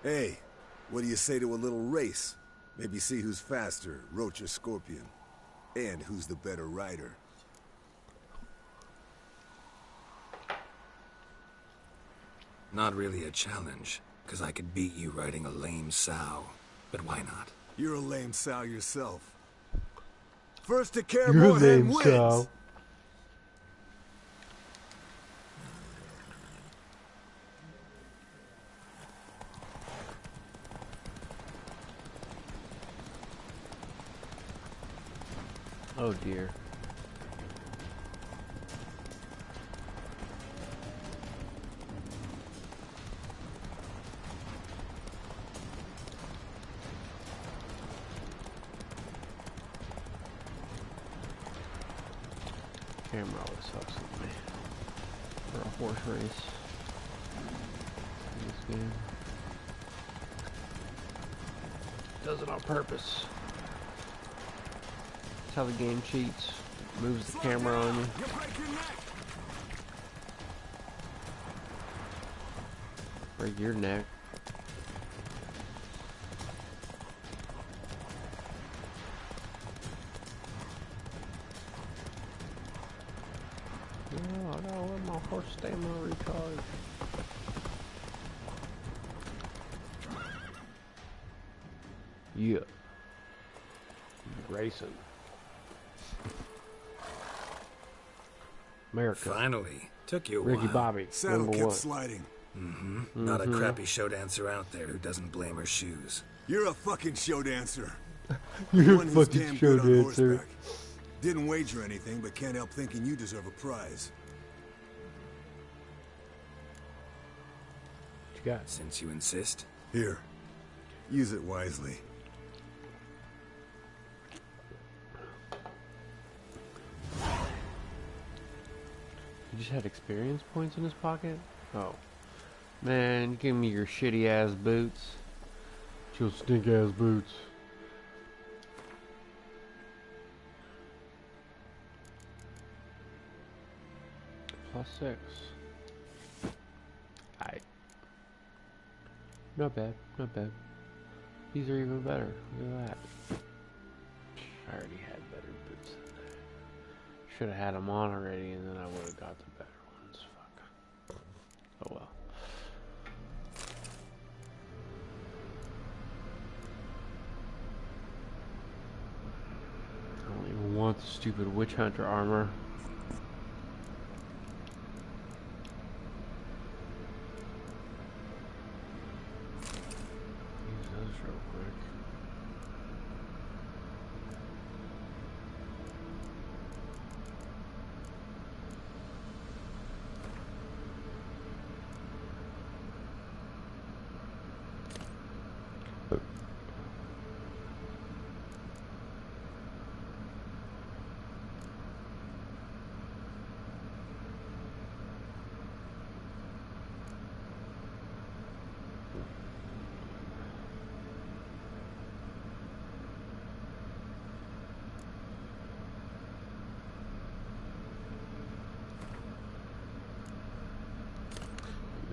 S8: Hey, what do you say to a little race? Maybe see who's faster, Roach or Scorpion. And who's the better rider.
S5: Not really a challenge, because I could beat you riding a lame sow. But why not?
S8: You're a lame sow yourself. First to care
S2: You're
S8: more than
S2: lame
S8: wins.
S2: sow. Oh dear. Camera always sucks with me for a horse race. game. Does it on purpose. That's how the game cheats. Moves the camera on you. Break your neck. No, I gotta let my horse stamina recharge. Yeah. Racing. America.
S5: Finally. Took you a
S2: Ricky
S5: while.
S2: Bobby.
S8: Saddle kept
S2: #1.
S8: sliding.
S5: Not a crappy show dancer out there who doesn't blame her shoes.
S8: You're a fucking show dancer.
S2: You're a
S8: One who's
S2: fucking
S8: damn
S2: show
S8: good on
S2: dancer.
S8: horseback. Didn't wager anything, but can't help thinking you deserve a prize.
S2: What you got?
S5: Since you insist.
S8: Here, use it wisely.
S2: He just had experience points in his pocket? Oh. Man, give me your shitty ass boots. Your stink ass boots. +6. Aight. Not bad, not bad. These are even better. Look at that. I already had better boots than that. Should have had them on already, and then I would have got the better ones. Fuck. Oh well. I don't even want the stupid witch hunter armor. Use those real quick.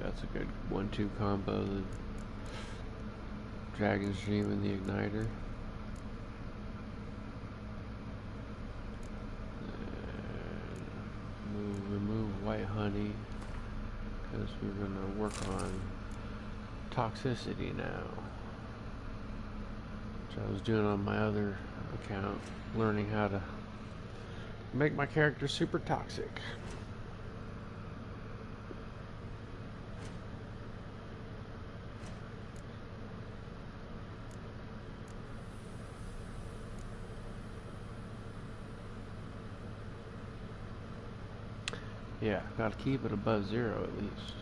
S2: That's a good 1-2 combo. The Dragon's Dream and the Igniter. And remove White Honey because we're going to work on toxicity now. Which I was doing on my other account, learning how to make my character super toxic. Yeah, gotta keep it above 0 at least.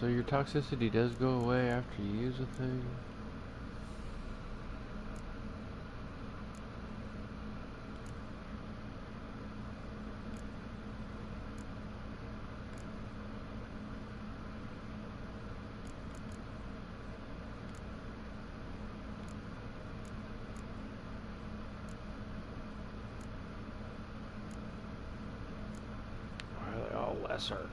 S2: So your toxicity does go away after you use a thing? Why are they all lesser?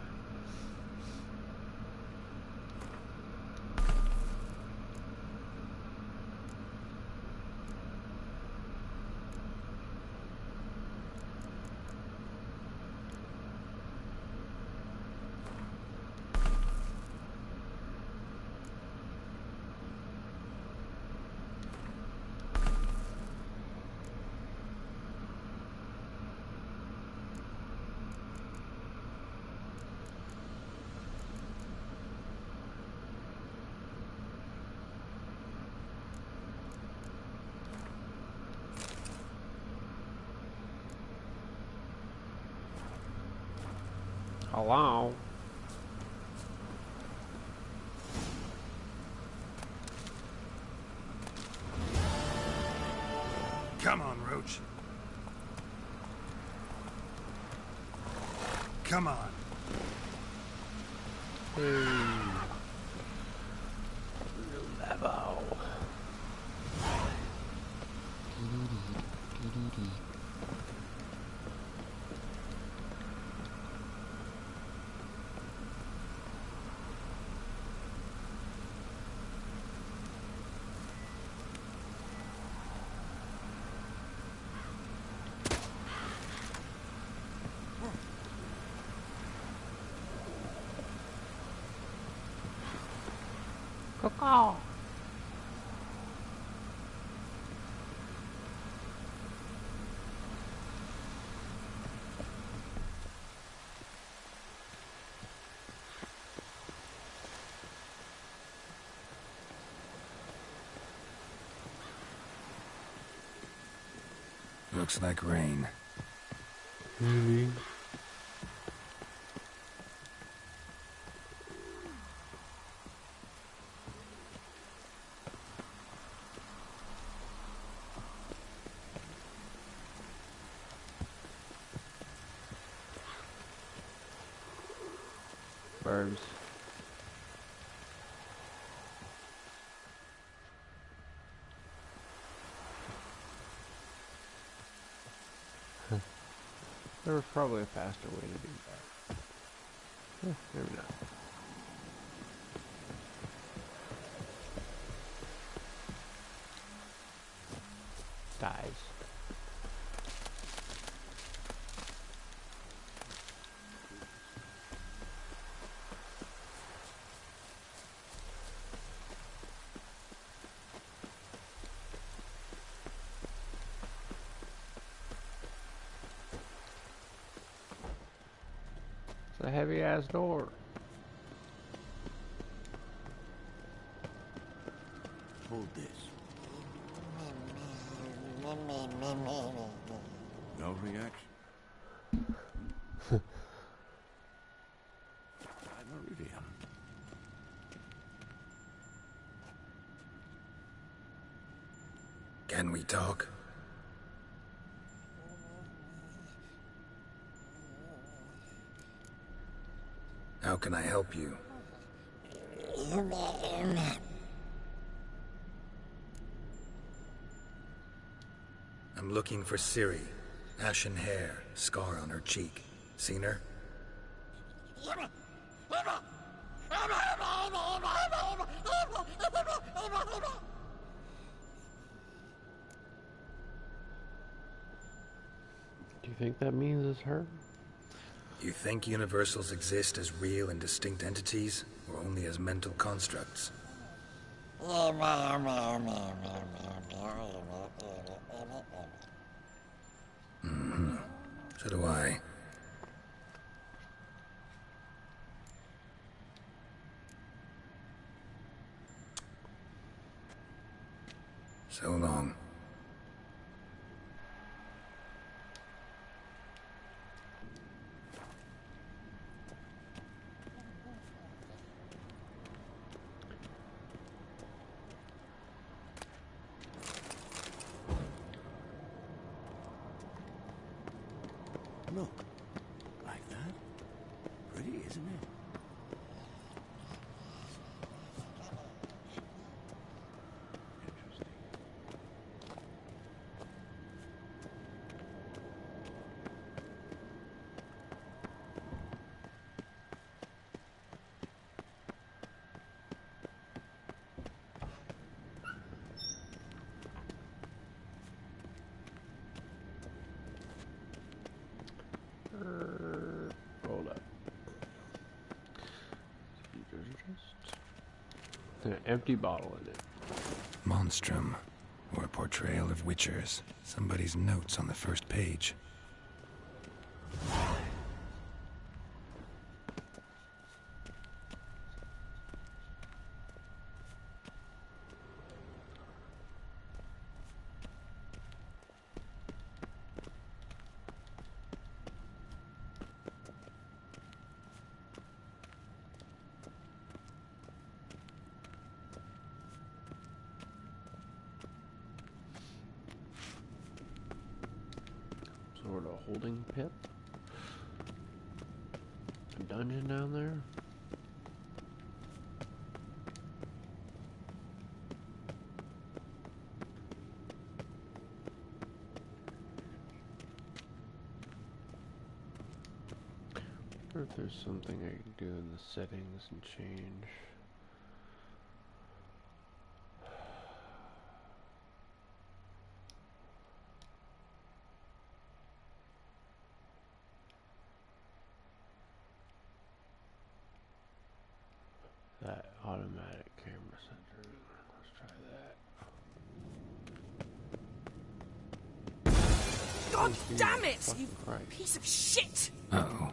S2: Hello?
S5: Come on, Roach. Come on.
S2: Levo. Caw.
S5: Looks like rain.
S2: Really? Birds. There was probably a faster way to do that. Maybe not. Dies. It's a heavy ass door.
S1: Hold this. No reaction. Iridium.
S5: Can we talk? How can I help you? I'm looking for Ciri. Ashen hair, scar on her cheek. Seen her?
S2: Do you think that means it's her?
S5: You think universals exist as real and distinct entities, or only as mental constructs? Mm-hmm. So do I. So long.
S1: Look. Like that? Pretty, isn't it? Interesting.
S2: Hold up. An empty bottle in it.
S5: Monstrum, or a portrayal of Witchers. Somebody's notes on the first page.
S2: sort of holding pit. A dungeon down there. I wonder if there's something I can do in the settings and change. That automatic camera sensor. Let's try that.
S9: God damn it! You piece of shit!
S5: Uh-oh.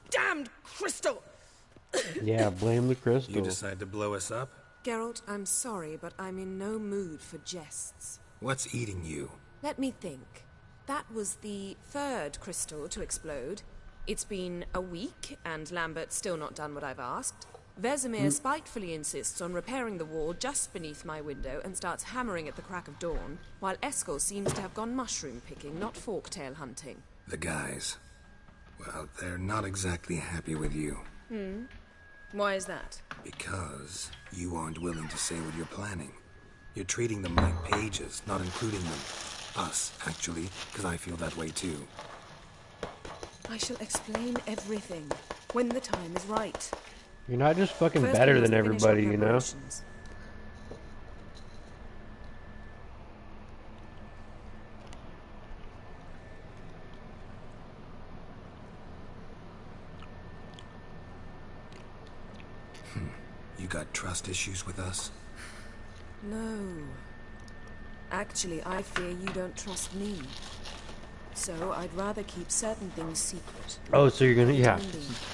S9: Damned crystal!
S2: Yeah, blame the crystal.
S5: You decide to blow us up?
S9: Geralt, I'm sorry, but I'm in no mood for jests.
S5: What's eating you?
S9: Let me think. That was the third crystal to explode. It's been a week, and Lambert's still not done what I've asked. Vesemir spitefully insists on repairing the wall just beneath my window and starts hammering at the crack of dawn, while Eskel seems to have gone mushroom picking, not forktail hunting.
S5: The guys. Well, they're not exactly happy with you.
S9: Why is that?
S5: Because you aren't willing to say what you're planning. You're treating them like pages, not including them. Us, actually, because I feel that way too.
S9: I shall explain everything when the time is right.
S2: You're not just fucking
S9: First,
S2: better
S9: we
S2: than
S9: must finish our
S2: everybody, you know?
S9: preparations.
S5: You got trust issues with us?
S9: No. Actually, I fear you don't trust me. So I'd rather keep certain things secret.
S2: Oh, so you're gonna, yeah.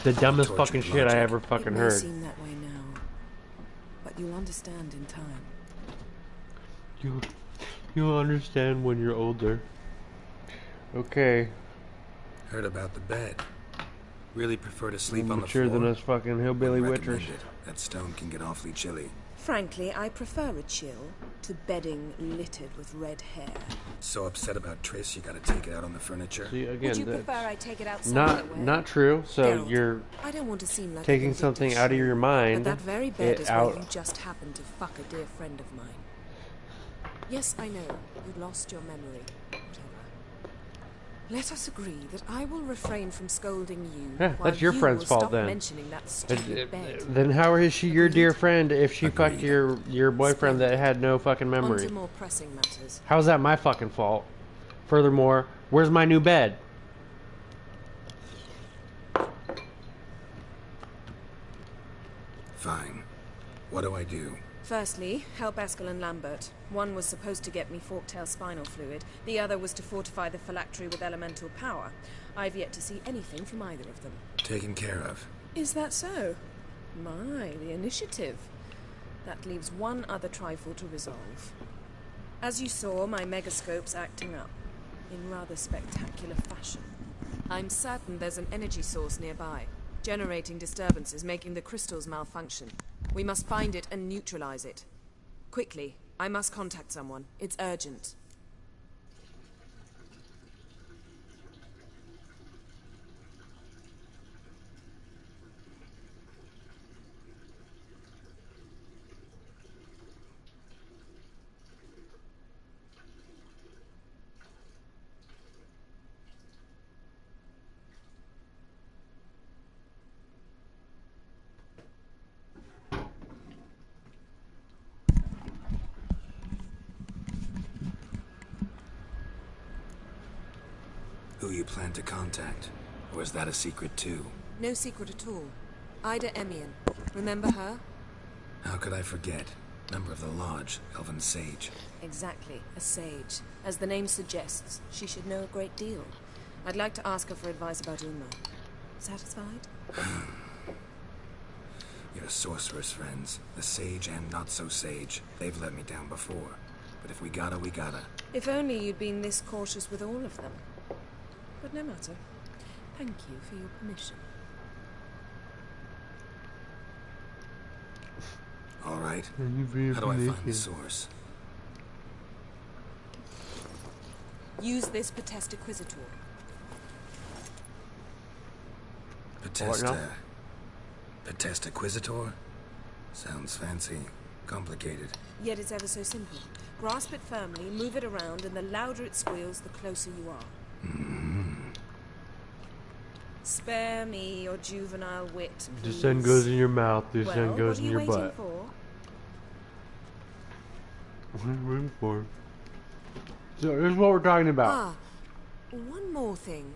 S2: The dumbest
S5: Tortured
S2: fucking shit I
S5: logic.
S2: ever fucking
S9: It may
S2: heard.
S9: seem that way now, but you'll understand in time.
S2: You'll understand when you're older. Okay.
S5: Heard about the bed. Really prefer to sleep
S2: More
S5: on the
S2: mature
S5: floor.
S2: than us fucking hillbilly
S5: Would
S2: witchers.
S5: recommend it. That stone can get awfully chilly.
S9: Frankly, I prefer a chill to bedding littered with red hair.
S5: So upset about Triss, you gotta take it out on the furniture.
S2: See,
S9: Would
S2: again,
S9: you
S2: that's
S9: prefer I take it outside?
S2: not true. So
S9: Geralt,
S2: you're
S9: I don't want to seem like a
S2: taking
S9: vindictive
S2: something out of your
S9: shrew,
S2: mind,
S9: But that very bed
S2: it
S9: is
S2: out.
S9: where you just happened to fuck a dear friend of mine. Yes, I know. You lost your memory. Whatever. Let us agree that I will refrain from scolding you.
S2: Yeah,
S9: while
S2: that's your
S9: you
S2: friend's
S9: will
S2: fault
S9: stop
S2: then.
S9: mentioning that stupid bed.
S2: Then how is she your dear friend if she fucked
S5: Agreed.
S2: your boyfriend that had no fucking
S9: On
S2: memory?
S9: to more pressing matters.
S2: How's that my fucking fault? Furthermore, where's my new bed?
S5: Fine. What do I do?
S9: Firstly, help Eskel and Lambert. One was supposed to get me forktail spinal fluid. The other was to fortify the phylactery with elemental power. I've yet to see anything from either of them.
S5: Taken care of.
S9: Is that so? My, the initiative. That leaves one other trifle to resolve. As you saw, my megascope's acting up. In rather spectacular fashion. I'm certain there's an energy source nearby, generating disturbances, making the crystals malfunction. We must find it and neutralize it. Quickly, I must contact someone. It's urgent.
S5: Who you plan to contact? Or is that a secret too?
S9: No secret at all. Ida Emian. Remember her?
S5: How could I forget? Member of the Lodge, Elven Sage.
S9: Exactly, a sage. As the name suggests, she should know a great deal. I'd like to ask her for advice about Uma. Satisfied?
S5: Your sorceress friends, the Sage and not-so-Sage, they've let me down before. But if we gotta, we gotta.
S9: If only you'd been this cautious with all of them. But no matter. Thank you for your permission.
S5: All right. How do I find the source?
S9: Use this Potesta Quisitor.
S5: Potesta Quisitor? Sounds fancy. Complicated.
S9: Yet it's ever so simple. Grasp it firmly, move it around, and the louder it squeals, the closer you are. Spare me your juvenile wit, please.
S2: This end goes in your mouth, this end goes in your butt.
S9: What are you waiting for?
S2: What are you waiting for? So here's what we're talking about.
S9: One more thing.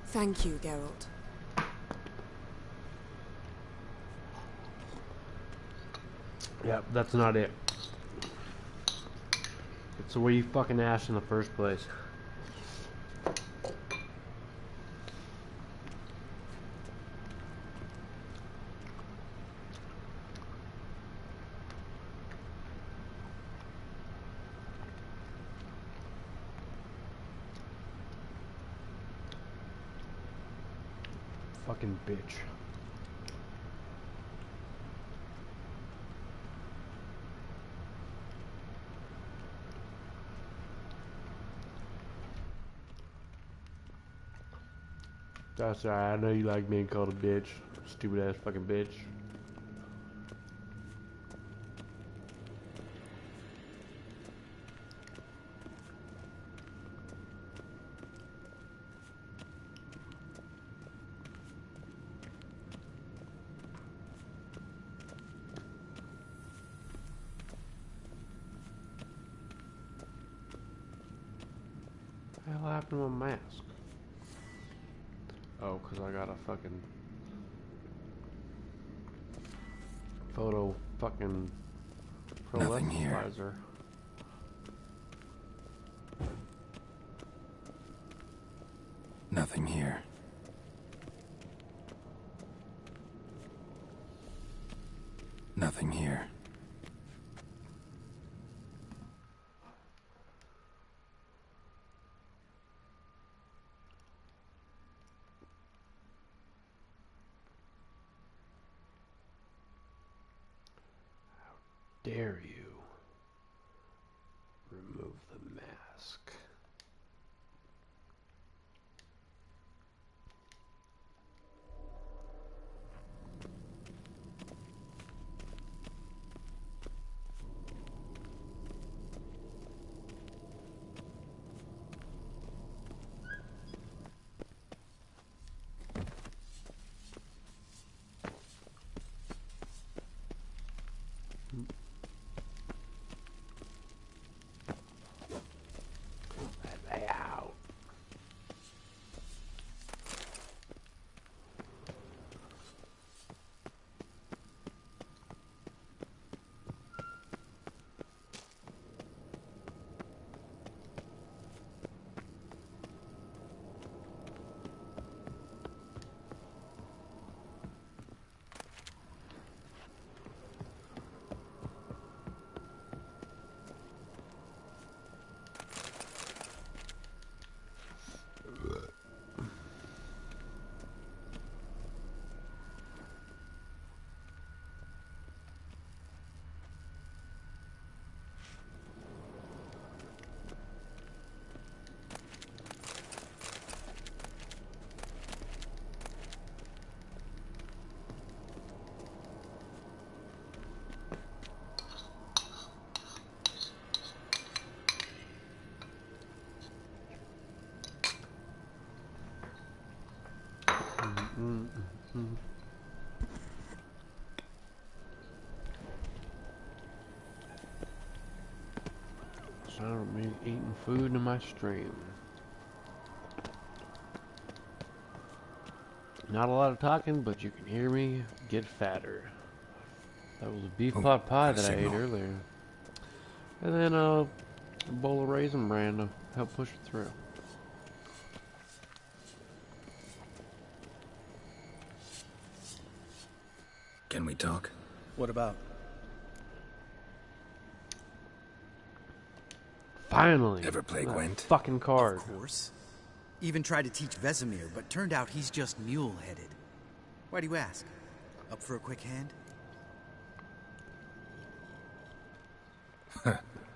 S9: Thank you, Geralt.
S2: Yep, that's not it. It's the way you fucking asked in the first place. Fucking bitch. That's alright, I know you like being called a bitch. Stupid ass fucking bitch. What the hell happened to my mask? Oh, because I got a fucking photo fucking
S5: Nothing here.
S2: visor.
S5: Nothing here. Nothing here.
S2: Dare you remove the mask? Sound of me eating food in my stream. Not a lot of talking, but you can hear me get fatter. That was a beef pot pie that I ate earlier. And then a bowl of Raisin Bran to help push it through.
S5: Can we talk?
S4: What about?
S2: Finally!
S5: Ever play Gwent?
S2: Fucking card.
S4: Of course. Even tried to teach Vesemir, but turned out he's just mule-headed. Why do you ask? Up for a quick hand?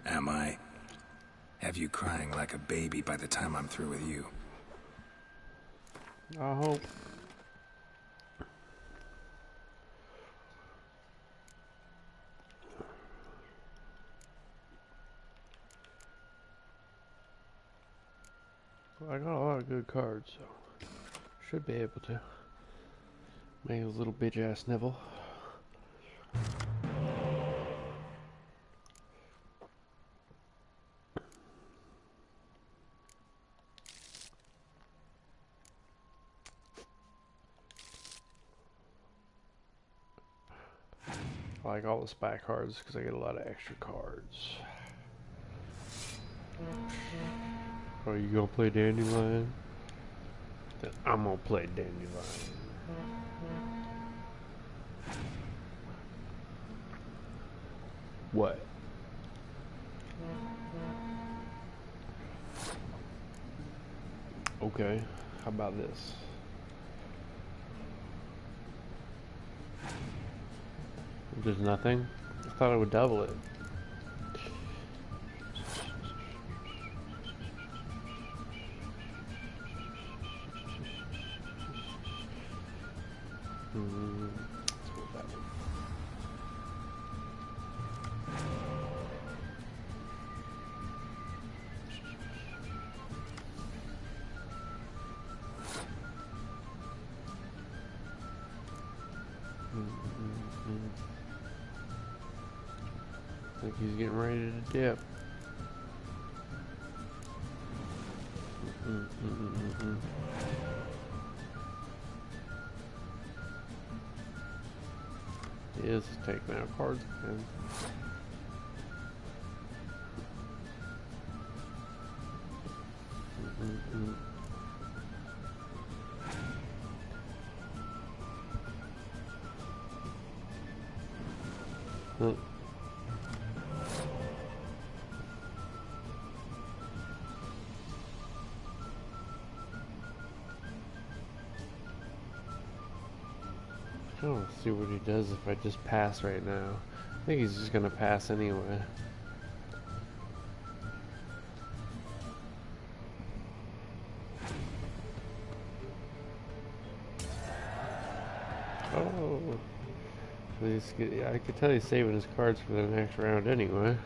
S5: Am I? Have you crying like a baby by the time I'm through with you?
S2: I hope. Well, I got a lot of good cards, so should be able to make a little bitch ass Neville. I like all the spy cards because I get a lot of extra cards. Are you gonna play Dandelion? Then I'm gonna play Dandelion. What? Okay, how about this? There's nothing? I thought I would double it. Let's go with that one. I think he's getting ready to dip. He is taking out cards again. I want to see what he does if I just pass right now. I think he's just going to pass anyway. Oh. I could tell he's saving his cards for the next round anyway.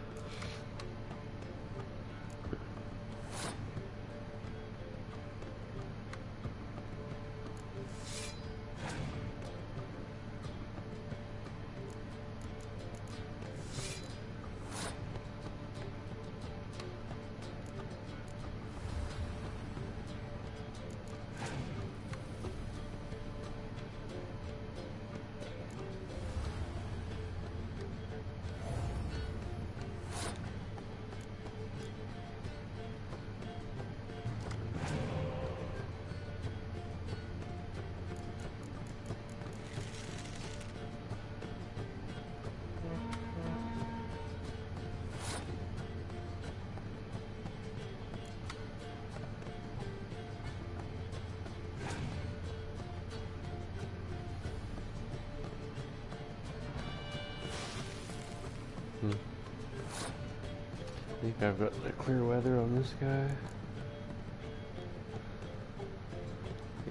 S2: I think I've got the clear weather on this guy.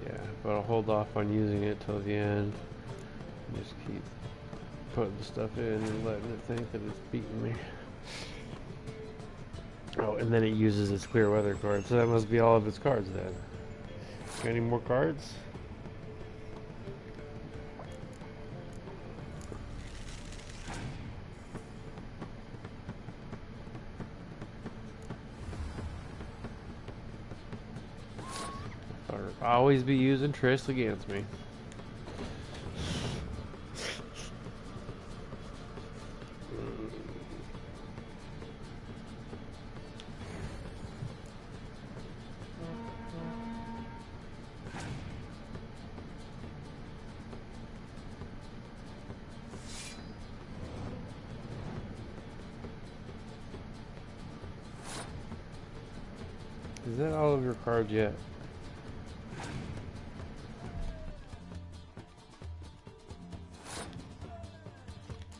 S2: Yeah, but I'll hold off on using it till the end. Just keep putting the stuff in and letting it think that it's beating me. Oh, and then it uses its clear weather card, so that must be all of its cards then. Got any more cards? Always be using Triss against me. Is that all of your cards yet?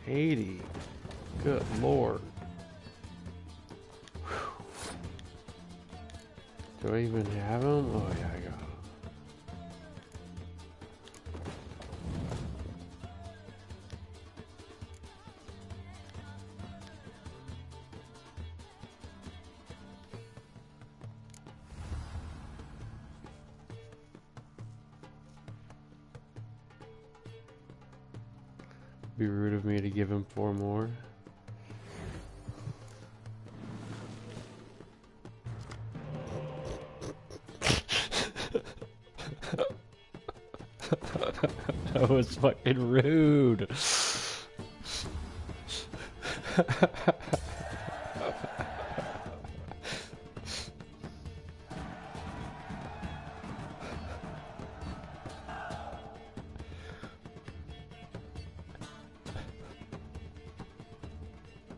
S2: 80. Good lord. Whew. Do I even have them? Oh yeah, I got them. Be rude of me to give him 4 more. That was fucking rude.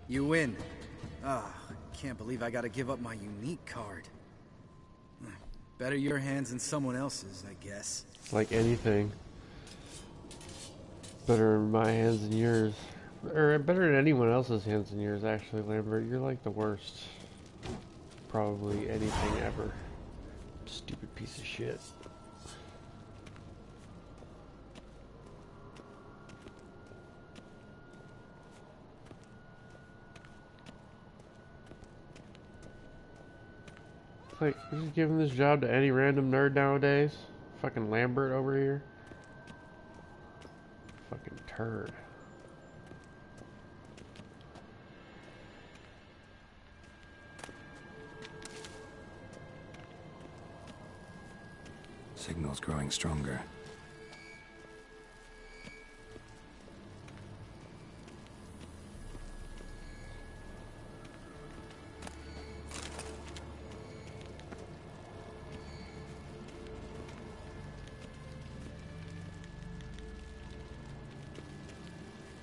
S4: You win. Ah, can't believe I gotta give up my unique card. Better your hands than someone else's, I guess.
S2: Like anything. Better in my hands than yours. Or better in anyone else's hands than yours, actually, Lambert. You're like the worst. Probably anything ever. Stupid piece of shit. Like, you're just giving this job to any random nerd nowadays? Fucking Lambert over here? Fucking turd.
S5: Signal's growing stronger.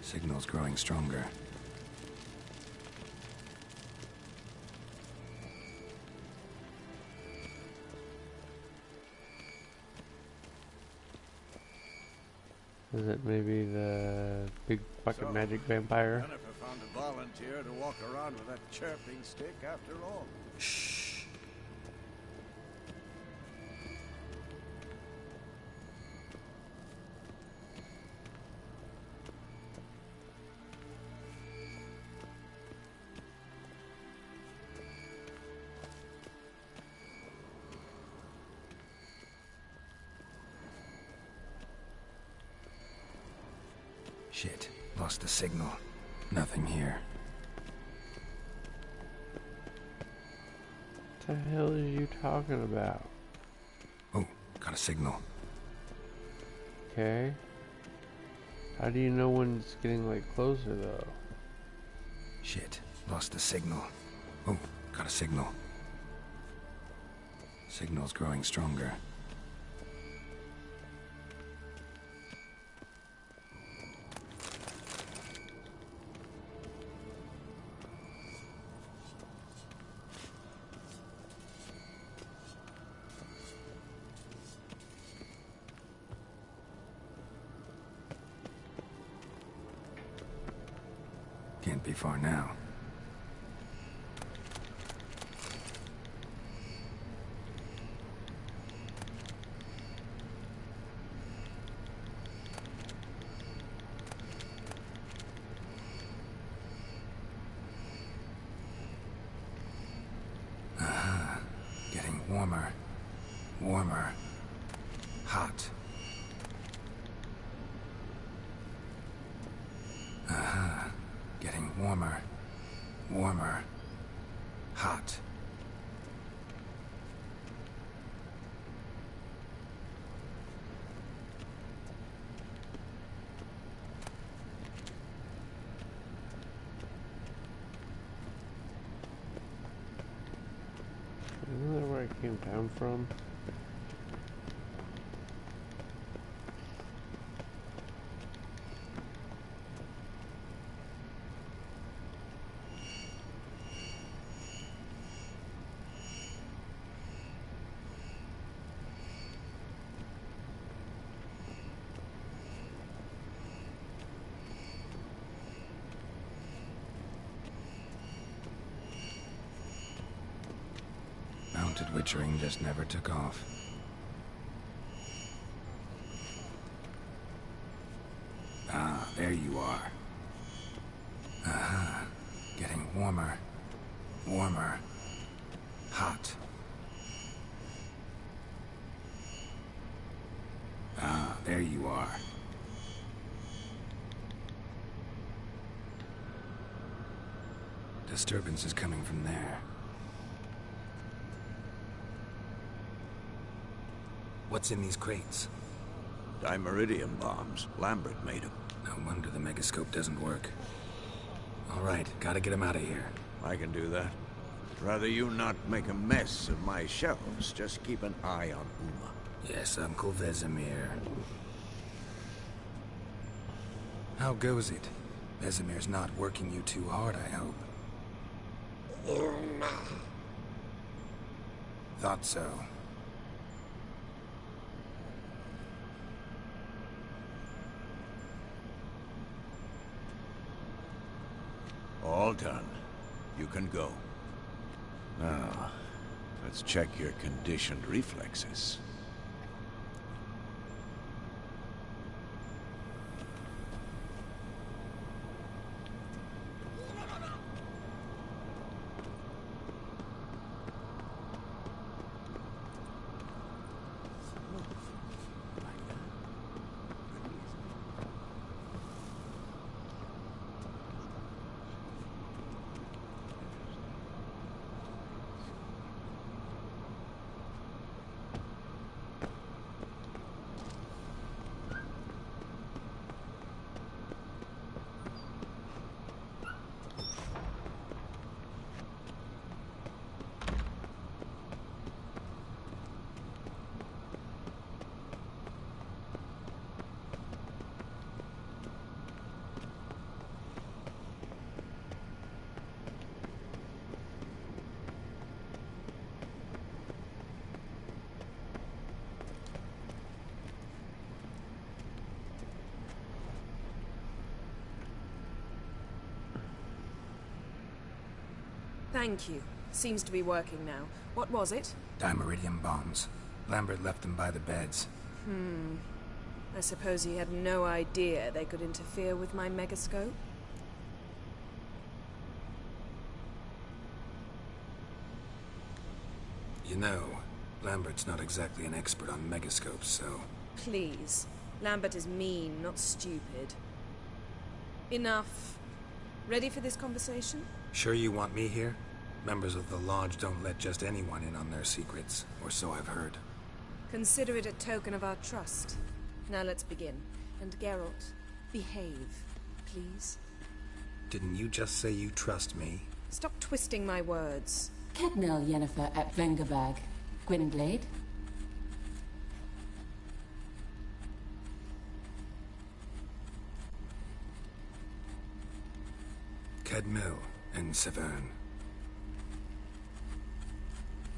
S5: Signal's growing stronger.
S2: Is it maybe the big fucking magic vampire?
S10: Jennifer found a volunteer to walk around with that chirping stick after all.
S4: Shh.
S5: Shit, lost the signal. Nothing here.
S2: What the hell is you talking about?
S5: Oh, got a signal.
S2: Okay. How do you know when it's getting, like, closer, though?
S5: Shit, lost the signal. Oh, got a signal. Signal's growing stronger. Can't be far now. Aha. Getting warmer. Warmer. Hot. Aha. Getting warmer. Warmer. Hot.
S2: Isn't that where I came down from?
S5: Haunted witchering just never took off. Ah, there you are. Aha. Getting warmer. Warmer. Hot. Ah, there you are. Disturbance is coming from there. What's in these crates?
S10: Dimeridium bombs. Lambert made them.
S5: No wonder the megascope doesn't work. All right, gotta get him out of here.
S10: I can do that. Rather you not make a mess of my shelves. Just keep an eye on Uma.
S5: Yes, Uncle Vesemir. How goes it? Vesemir's not working you too hard, I hope. Thought so.
S10: All done. You can go. Now, let's check your conditioned reflexes.
S9: Thank you. Seems to be working now. What was it?
S5: Dimeridium bombs. Lambert left them by the beds.
S9: I suppose he had no idea they could interfere with my megascope?
S5: You know, Lambert's not exactly an expert on megascopes, so...
S9: Please. Lambert is mean, not stupid. Enough. Ready for this conversation?
S5: Sure you want me here? Members of the Lodge don't let just anyone in on their secrets, or so I've heard.
S9: Consider it a token of our trust. Now let's begin. And Geralt, behave, please.
S5: Didn't you just say you trust me?
S9: Stop twisting my words.
S11: Kednel Yennefer at Vengerberg. Gwynblade?
S5: Kedmil and Severn.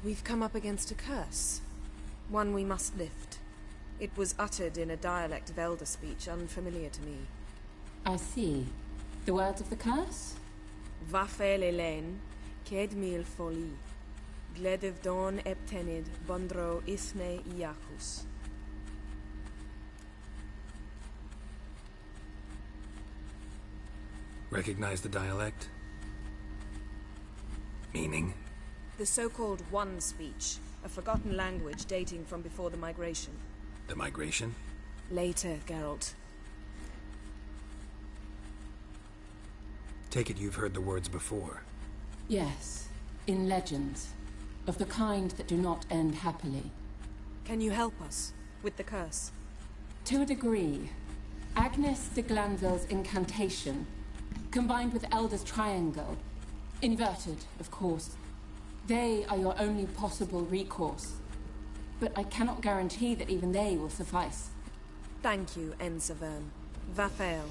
S9: We've come up against a curse. One we must lift. It was uttered in a dialect of Elder speech unfamiliar to me.
S11: I see. The words of the curse?
S9: Vafel Elaine, Kedmil Foli, Gledev Don Eptenid, Bondro Isne Iacus.
S5: Recognize the dialect? Meaning?
S9: The so-called One speech, a forgotten language dating from before the migration.
S5: The migration?
S9: Later, Geralt.
S5: Take it you've heard the words before.
S11: Yes, in legends. Of the kind that do not end happily.
S9: Can you help us with the curse?
S11: To a degree. Agnes de Glanville's incantation, combined with Elder's triangle, inverted, of course. They are your only possible recourse. But I cannot guarantee that even they will suffice.
S9: Thank you, En Severn. Vafel.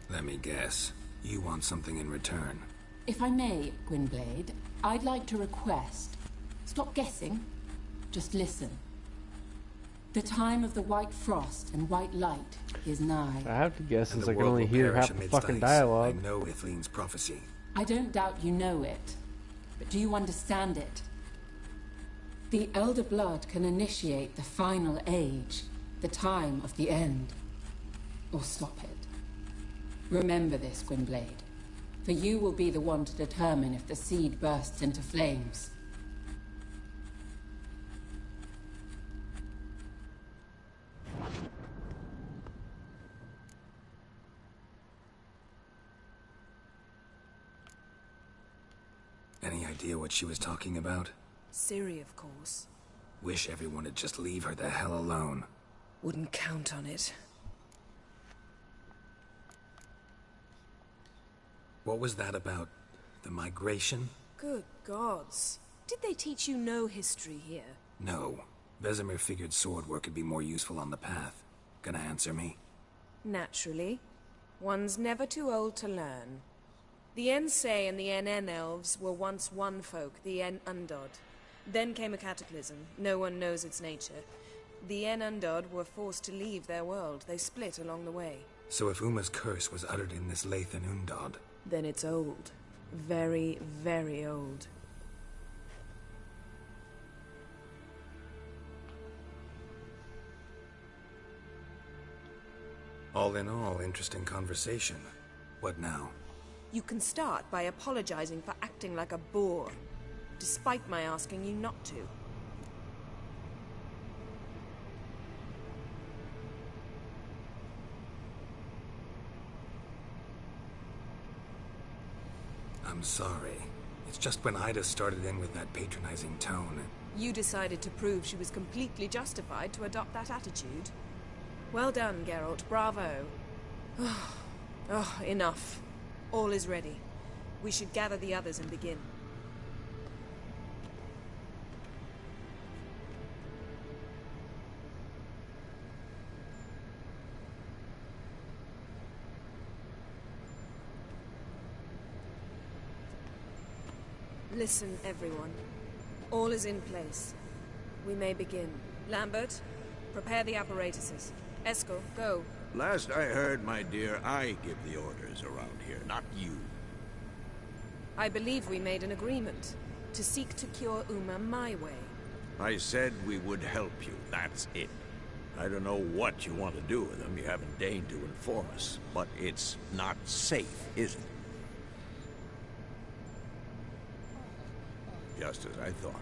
S5: Let me guess. You want something in return.
S11: If I may, Gwynblade, I'd like to request... Stop guessing. Just listen. The time of the white frost and white light is nigh.
S2: I have to guess since I can only hear half the fucking dialogue.
S5: I know Ithleen's prophecy.
S11: I don't doubt you know it, but do you understand it? The Elder Blood can initiate the final age, the time of the end, or stop it. Remember this, Gwynblade, for you will be the one to determine if the seed bursts into flames.
S5: Any idea what she was talking about?
S9: Ciri, of course.
S5: Wish everyone would just leave her the hell alone.
S9: Wouldn't count on it.
S5: What was that about? The migration?
S9: Good gods. Did they teach you no history here?
S5: No. Vesemir figured sword work could be more useful on the path. Gonna answer me?
S9: Naturally. One's never too old to learn. The Ensei and the NN elves were once one folk, the En Undod. Then came a cataclysm. No one knows its nature. The En Undod were forced to leave their world. They split along the way.
S5: So if Uma's curse was uttered in this Lathan Undod...
S9: Then it's old. Very, very old.
S5: All in all, interesting conversation. What now?
S9: You can start by apologizing for acting like a boor, despite my asking you not to.
S5: I'm sorry. It's just when Ida started in with that patronizing tone.
S9: You decided to prove she was completely justified to adopt that attitude. Well done, Geralt. Bravo. Oh, enough. All is ready. We should gather the others and begin. Listen, everyone. All is in place. We may begin. Lambert, prepare the apparatuses. Eskel, go.
S10: Last I heard, my dear, I give the orders around here, not you.
S9: I believe we made an agreement to seek to cure Uma my way.
S10: I said we would help you, that's it. I don't know what you want to do with them, you haven't deigned to inform us, but it's not safe, is it? Just as I thought.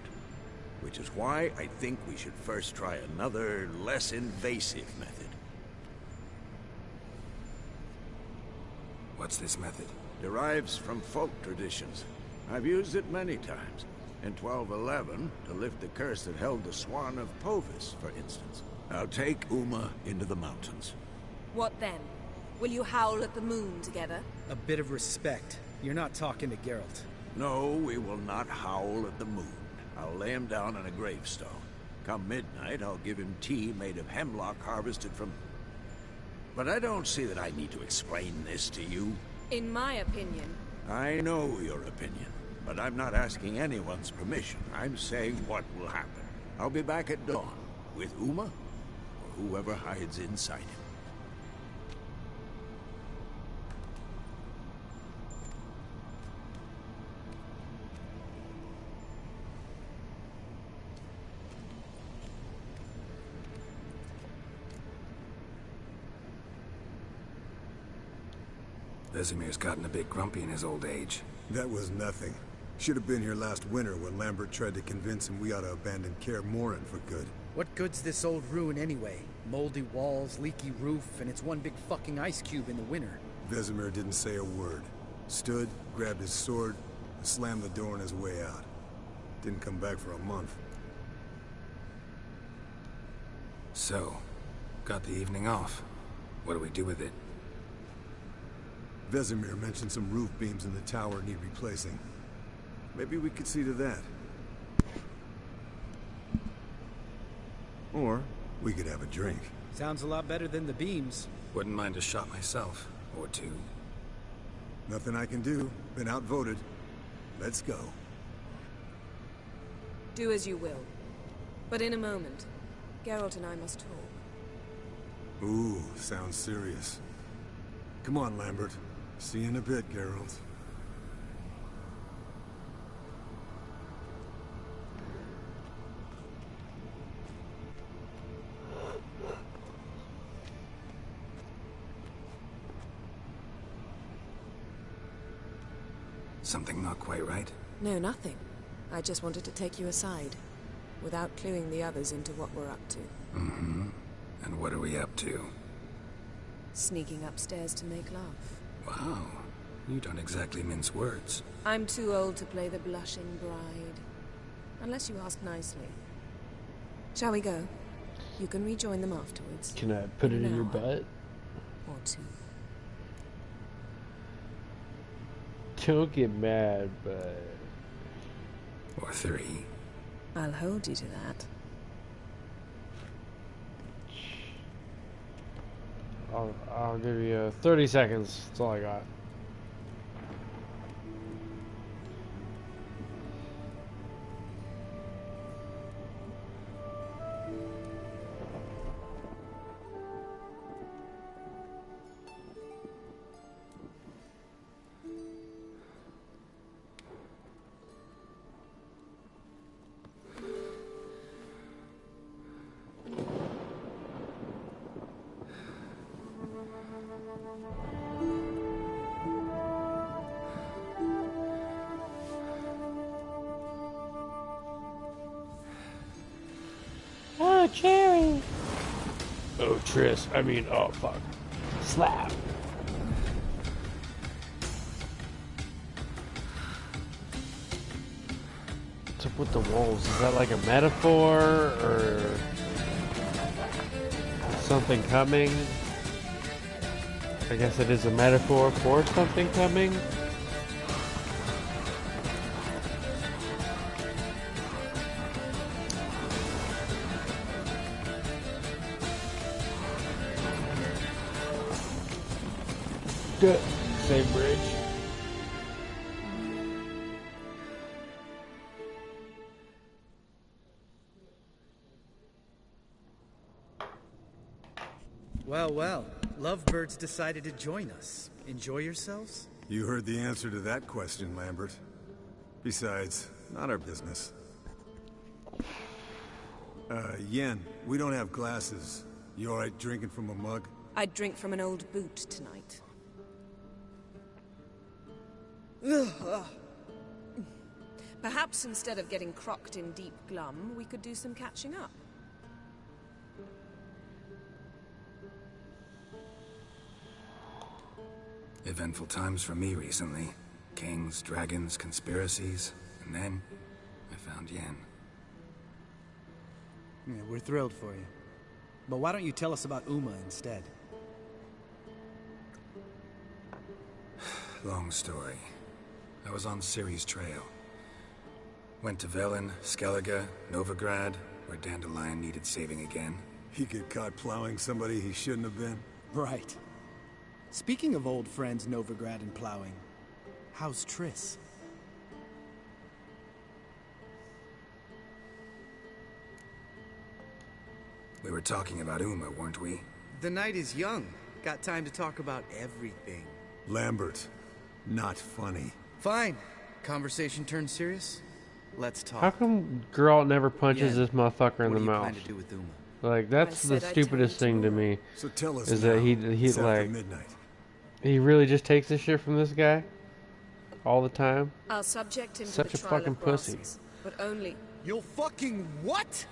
S10: Which is why I think we should first try another, less invasive method.
S5: What's this method?
S10: Derives from folk traditions. I've used it many times. In 1211, to lift the curse that held the Swan of Povis, for instance. I'll take Uma into the mountains.
S9: What then? Will you howl at the moon together?
S4: A bit of respect. You're not talking to Geralt.
S10: No, we will not howl at the moon. I'll lay him down on a gravestone. Come midnight, I'll give him tea made of hemlock harvested from... But I don't see that I need to explain this to you.
S9: In my opinion...
S10: I know your opinion, but I'm not asking anyone's permission. I'm saying what will happen. I'll be back at dawn, with Uma, or whoever hides inside him.
S5: Vesemir's gotten a bit grumpy in his old age.
S8: That was nothing. Should have been here last winter when Lambert tried to convince him we ought to abandon Kaer Morhen for good.
S4: What good's this old ruin anyway? Moldy walls, leaky roof, and it's one big fucking ice cube in the winter.
S8: Vesemir didn't say a word. Stood, grabbed his sword, and slammed the door on his way out. Didn't come back for a month.
S5: So, got the evening off. What do we do with it?
S8: Vesemir mentioned some roof beams in the tower need replacing. Maybe we could see to that. Or we could have a drink.
S4: Sounds a lot better than the beams.
S5: Wouldn't mind a shot myself. Or two.
S8: Nothing I can do. Been outvoted. Let's go.
S9: Do as you will. But in a moment. Geralt and I must talk.
S8: Ooh, sounds serious. Come on, Lambert. See you in a bit, Geralt.
S5: Something not quite right?
S9: No, nothing. I just wanted to take you aside, without cluing the others into what we're up to.
S5: Mm-hmm. And what are we up to?
S9: Sneaking upstairs to make love.
S5: Wow. You don't exactly mince words.
S9: I'm too old to play the blushing bride. Unless you ask nicely. Shall we go? You can rejoin them afterwards.
S2: Can I put it in your butt?
S9: Or two.
S2: Don't get mad, but...
S5: Or 3.
S9: I'll hold you to that.
S2: I'll give you 30 seconds. That's all I got. Oh, Jerry! Oh, Triss. I mean, oh, fuck. Slap. What's up with the wolves? Is that like a metaphor, or something coming? I guess it is a metaphor for something coming. Good. Same bridge.
S4: Well, well. Lovebirds decided to join us. Enjoy yourselves?
S8: You heard the answer to that question, Lambert. Besides, not our business. Yen, we don't have glasses. You alright drinking from a mug?
S9: I'd drink from an old boot tonight. Perhaps instead of getting crocked in deep glum, we could do some catching up.
S5: Eventful times for me recently. Kings, dragons, conspiracies, and then I found Yen.
S4: Yeah, we're thrilled for you. But why don't you tell us about Uma instead?
S5: Long story. I was on Ciri's trail. Went to Velen, Skellige, Novigrad, where Dandelion needed saving again.
S8: He get caught plowing somebody he shouldn't have been?
S4: Right. Speaking of old friends Novigrad and plowing, how's Triss?
S5: We were talking about Uma, weren't we?
S4: The night is young. Got time to talk about everything.
S8: Lambert, not funny.
S4: Fine. Conversation turned serious? Let's talk.
S2: How come Geralt never punches this motherfucker in the mouth?
S4: What do you plan to do with Uma?
S2: Like, that's the stupidest thing to me.
S8: So tell us
S2: is
S8: now.
S2: that he like
S8: midnight.
S2: He really just takes this shit from this guy all the time.
S9: I'll subject him
S2: Such
S9: to
S2: a
S9: the trial
S2: fucking
S9: of
S2: pussy.
S9: brasses, but only.
S4: You'll fucking what?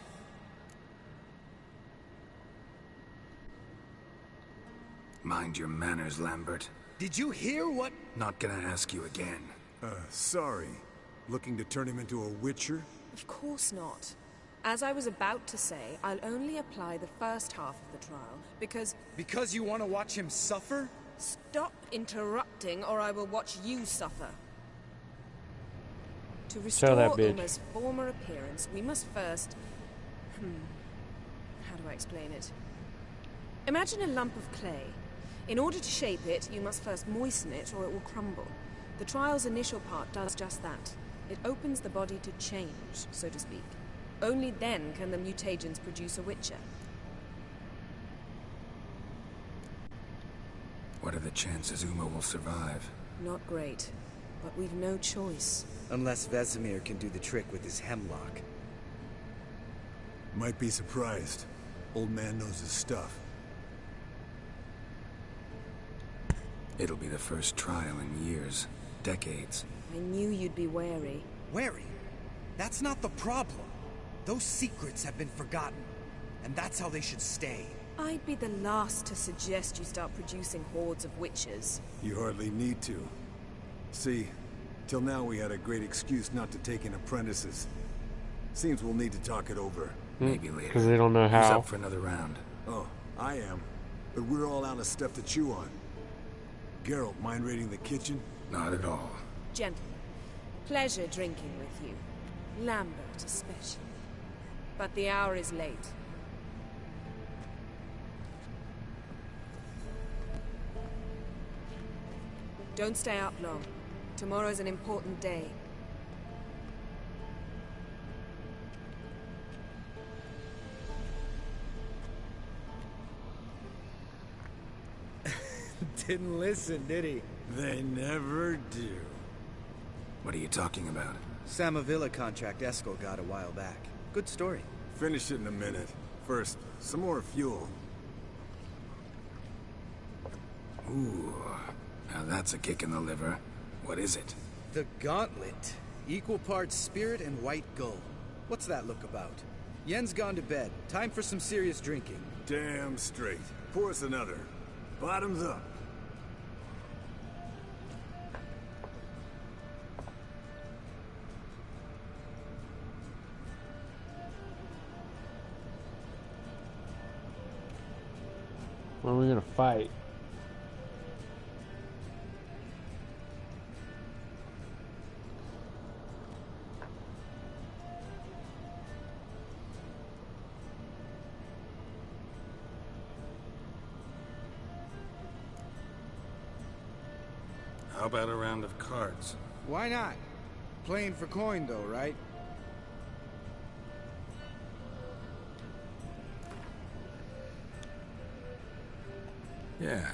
S5: Mind your manners, Lambert.
S4: Did you hear what?
S5: Not gonna ask you again.
S8: Sorry. Looking to turn him into a witcher?
S9: Of course not. As I was about to say, I'll only apply the first half of the trial, because...
S4: Because you want to watch him suffer?
S9: Stop interrupting, or I will watch you suffer. To restore Uma's former appearance, we must first... How do I explain it? Imagine a lump of clay. In order to shape it, you must first moisten it, or it will crumble. The trial's initial part does just that. It opens the body to change, so to speak. Only then can the mutagens produce a Witcher.
S5: What are the chances Uma will survive?
S9: Not great, but we've no choice.
S4: Unless Vesemir can do the trick with his hemlock.
S8: Might be surprised. Old man knows his stuff.
S5: It'll be the first trial in years. Decades.
S9: I knew you'd be wary.
S4: Wary? That's not the problem. Those secrets have been forgotten, and that's how they should stay.
S9: I'd be the last to suggest you start producing hordes of witches.
S8: You hardly need to. See, till now we had a great excuse not to take in apprentices. Seems we'll need to talk it over.
S5: Maybe later.
S2: Because they don't know
S5: Who's
S2: how.
S5: up for another round?
S8: Oh, I am. But we're all out of stuff to chew on. Geralt, mind raiding the kitchen?
S5: Not at all.
S9: Gentlemen, pleasure drinking with you. Lambert especially. But the hour is late. Don't stay up long. Tomorrow's an important day.
S4: Didn't listen, did he?
S8: They never do.
S5: What are you talking about?
S4: Samavilla contract Eskel got a while back. Good story.
S8: Finish it in a minute. First, some more fuel.
S5: Ooh, now that's a kick in the liver. What is it?
S4: The Gauntlet. Equal parts spirit and white gull. What's that look about? Yen's gone to bed. Time for some serious drinking.
S8: Damn straight. Pour us another. Bottoms up.
S2: When are we gonna fight?
S5: How about a round of cards?
S4: Why not? Playing for coin though, right?
S5: Yeah,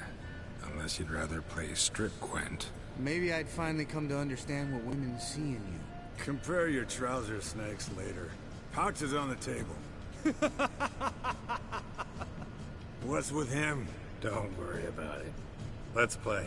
S5: unless you'd rather play strip Gwent.
S4: Maybe I'd finally come to understand what women see in you.
S8: Compare your trouser snakes later. Pouch is on the table. What's with him?
S5: Don't worry about it.
S8: Let's play.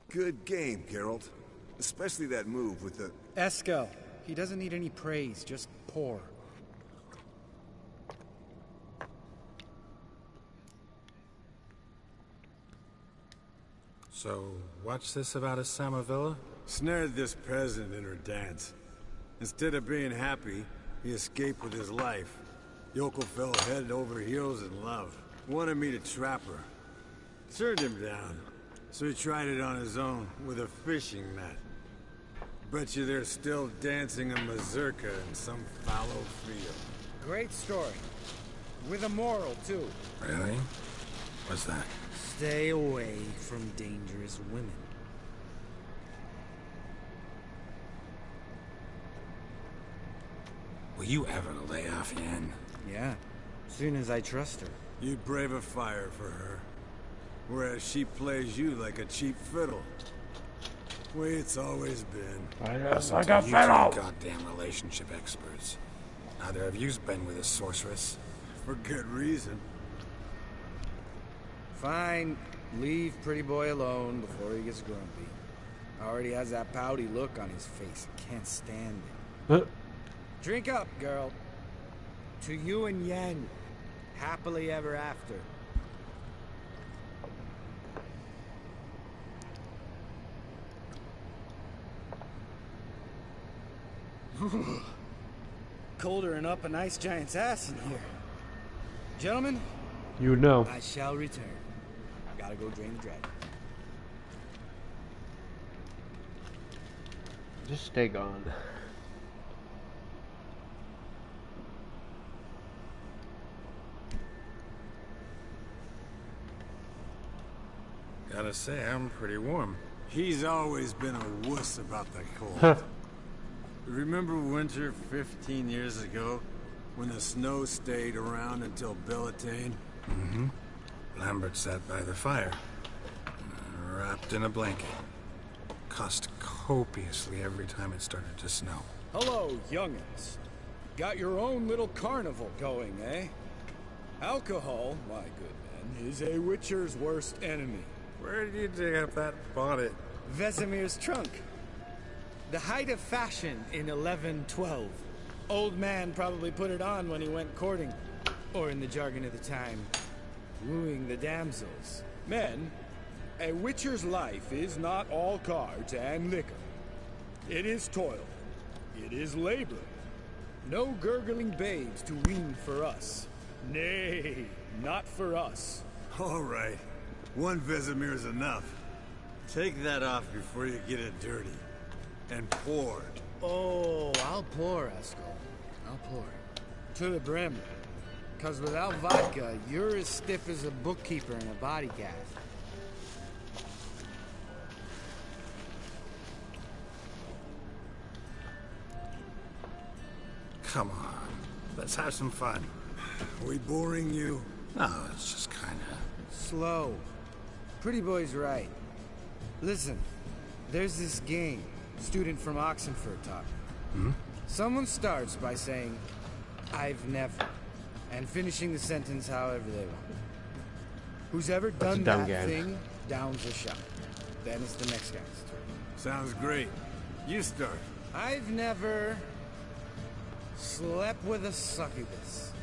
S8: Good game, Geralt. Especially that move with the...
S4: Eskel. He doesn't need any praise, just pour.
S5: So, what's this about a Samavilla?
S8: Snared this peasant in her dance. Instead of being happy, he escaped with his life. Yoko fell head over heels in love. Wanted me to trap her. Turned him down. So he tried it on his own, with a fishing net. Bet you they're still dancing a mazurka in some fallow field.
S4: Great story. With a moral, too.
S5: Really? What's that?
S4: Stay away from dangerous women.
S5: Will you ever lay off, Yen?
S4: Yeah, soon as I trust her.
S8: You'd brave a fire for her. Whereas she plays you like a cheap fiddle. Way it's always been.
S5: Like a fiddle! Goddamn relationship experts. Neither of you's been with a sorceress.
S8: For good reason.
S4: Fine. Leave pretty boy alone before he gets grumpy. Already has that pouty look on his face. Can't stand it. Drink up, girl. To you and Yen. Happily ever after. Colder and up a nice giant's ass in here. Gentlemen,
S2: you know.
S4: I shall return. Gotta go drain the dragon.
S2: Just stay gone.
S5: Gotta say, I'm pretty warm.
S8: He's always been a wuss about the cold. Remember winter 15 years ago, when the snow stayed around until Beltane?
S5: Mm-hmm. Lambert sat by the fire, wrapped in a blanket. Cussed copiously every time it started to snow.
S6: Hello, young'uns. Got your own little carnival going, eh? Alcohol, my good man, is a witcher's worst enemy.
S5: Where did you dig up that bonnet?
S4: Vesemir's trunk. The height of fashion in 1112. Old man probably put it on when he went courting. Or in the jargon of the time, wooing the damsels.
S6: Men, a witcher's life is not all cards and liquor. It is toil. It is labor. No gurgling babes to wean for us. Nay, not for us.
S8: All right. One Vesemir's enough. Take that off before you get it dirty. And pour.
S4: Oh, I'll pour, Eskel. I'll pour. To the brim. Cause without vodka, you're as stiff as a bookkeeper in a body cast.
S5: Come on. Let's have some fun.
S8: We boring you?
S5: No, it's just kinda...
S4: Slow. Pretty boy's right. Listen, there's this game. Student from Oxenford taught me.
S5: Hmm?
S4: Someone starts by saying, I've never, and finishing the sentence however they want. Who's ever done that thing, downs a shot. Then it's the next guy's turn.
S8: Sounds great. You start.
S4: I've never slept with a succubus.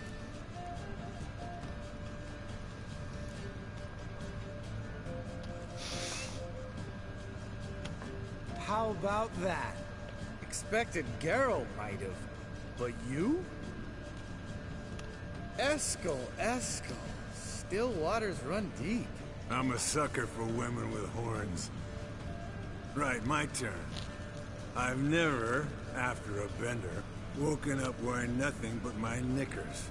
S4: How about that? Expected Geralt might have, but you? Eskel. Still waters run deep.
S8: I'm a sucker for women with horns. Right, my turn. I've never, after a bender, woken up wearing nothing but my knickers.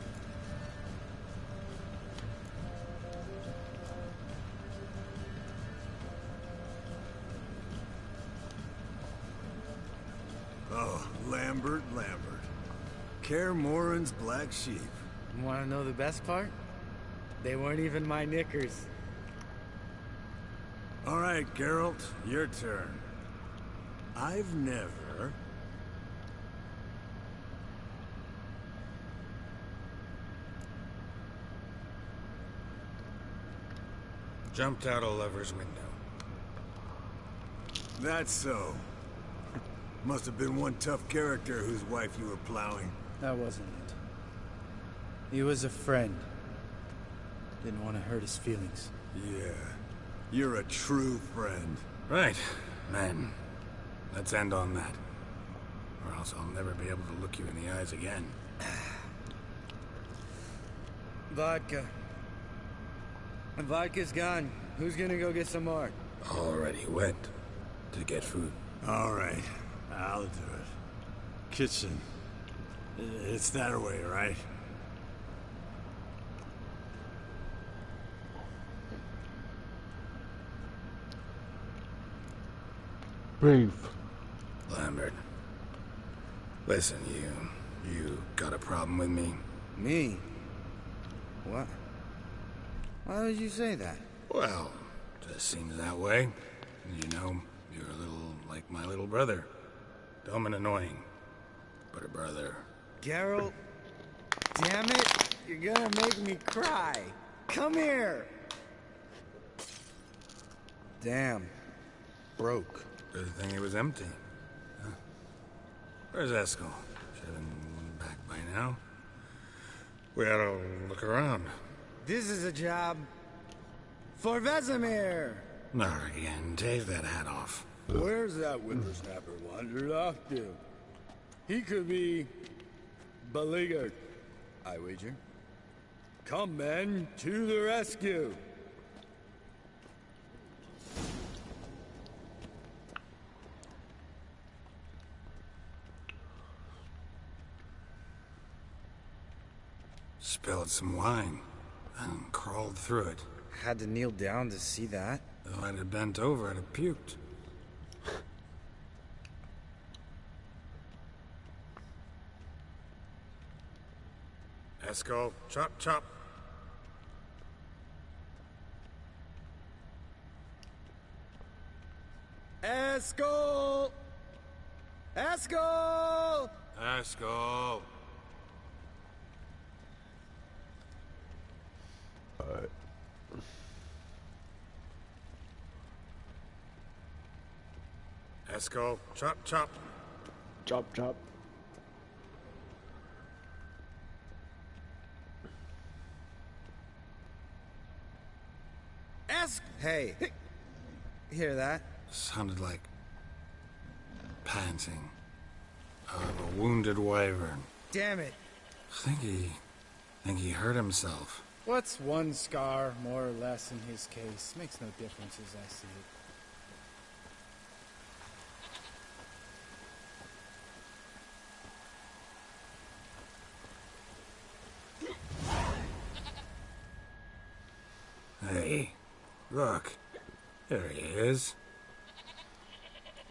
S8: Oh, Lambert. Kaer Morhen's black sheep.
S4: Want to know the best part? They weren't even my knickers.
S8: All right, Geralt, your turn. I've never...
S5: Jumped out a lover's window.
S8: That's so. Must have been one tough character whose wife you were plowing.
S4: That wasn't it. He was a friend. Didn't want to hurt his feelings.
S8: Yeah. You're a true friend.
S5: Right. Men. Let's end on that. Or else I'll never be able to look you in the eyes again.
S4: Vodka. When vodka's gone, who's gonna go get some more?
S5: Already went. To get food.
S8: All right. I'll do it. Kitchen. It's that way, right?
S2: Brave.
S5: Lambert. Listen, you got a problem with me?
S4: Me? What? Why would you say that?
S5: Well, just seems that way. You know, you're a little like my little brother. Dumb and annoying, but a brother.
S4: Geralt, damn it, you're gonna make me cry. Come here. Damn. Broke.
S5: Good thing it was empty. Huh? Where's Eskel? Should have been back by now. We ought to look around.
S4: This is a job for Vesemir.
S5: Not again. Take that hat off.
S6: Where's that whippersnapper wandered off to? He could be beleaguered, I wager. Come, men, to the rescue.
S5: Spilled some wine and crawled through it.
S4: Had to kneel down to see that.
S5: If I'd have bent over, I'd have puked. Eskel, chop, chop.
S4: Eskel! Eskel!
S5: Eskel!
S2: Alright.
S5: Eskel, chop, chop.
S2: Chop, chop.
S4: Hey, hear that?
S5: Sounded like panting of a wounded wyvern.
S4: Damn it.
S5: Think he hurt himself.
S4: What's one scar, more or less, in his case? Makes no difference as I see it.
S5: Hey, look. There he is.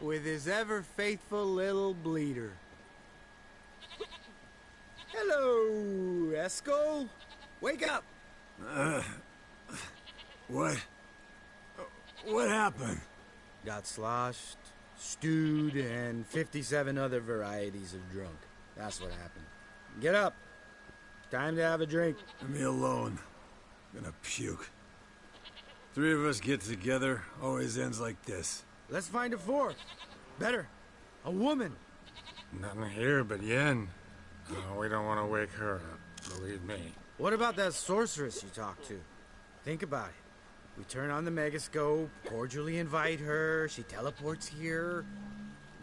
S4: With his ever-faithful little bleeder. Hello, Eskel. Wake up!
S8: What happened?
S4: Got sloshed, stewed, and 57 other varieties of drunk. That's what happened. Get up. Time to have a drink.
S8: Leave me alone. I'm gonna puke. Three of us get together, always ends like this.
S4: Let's find a fourth. Better. A woman.
S5: Nothing here but Yen. Oh, we don't want to wake her up, believe me.
S4: What about that sorceress you talked to? Think about it. We turn on the megascope, cordially invite her, she teleports here.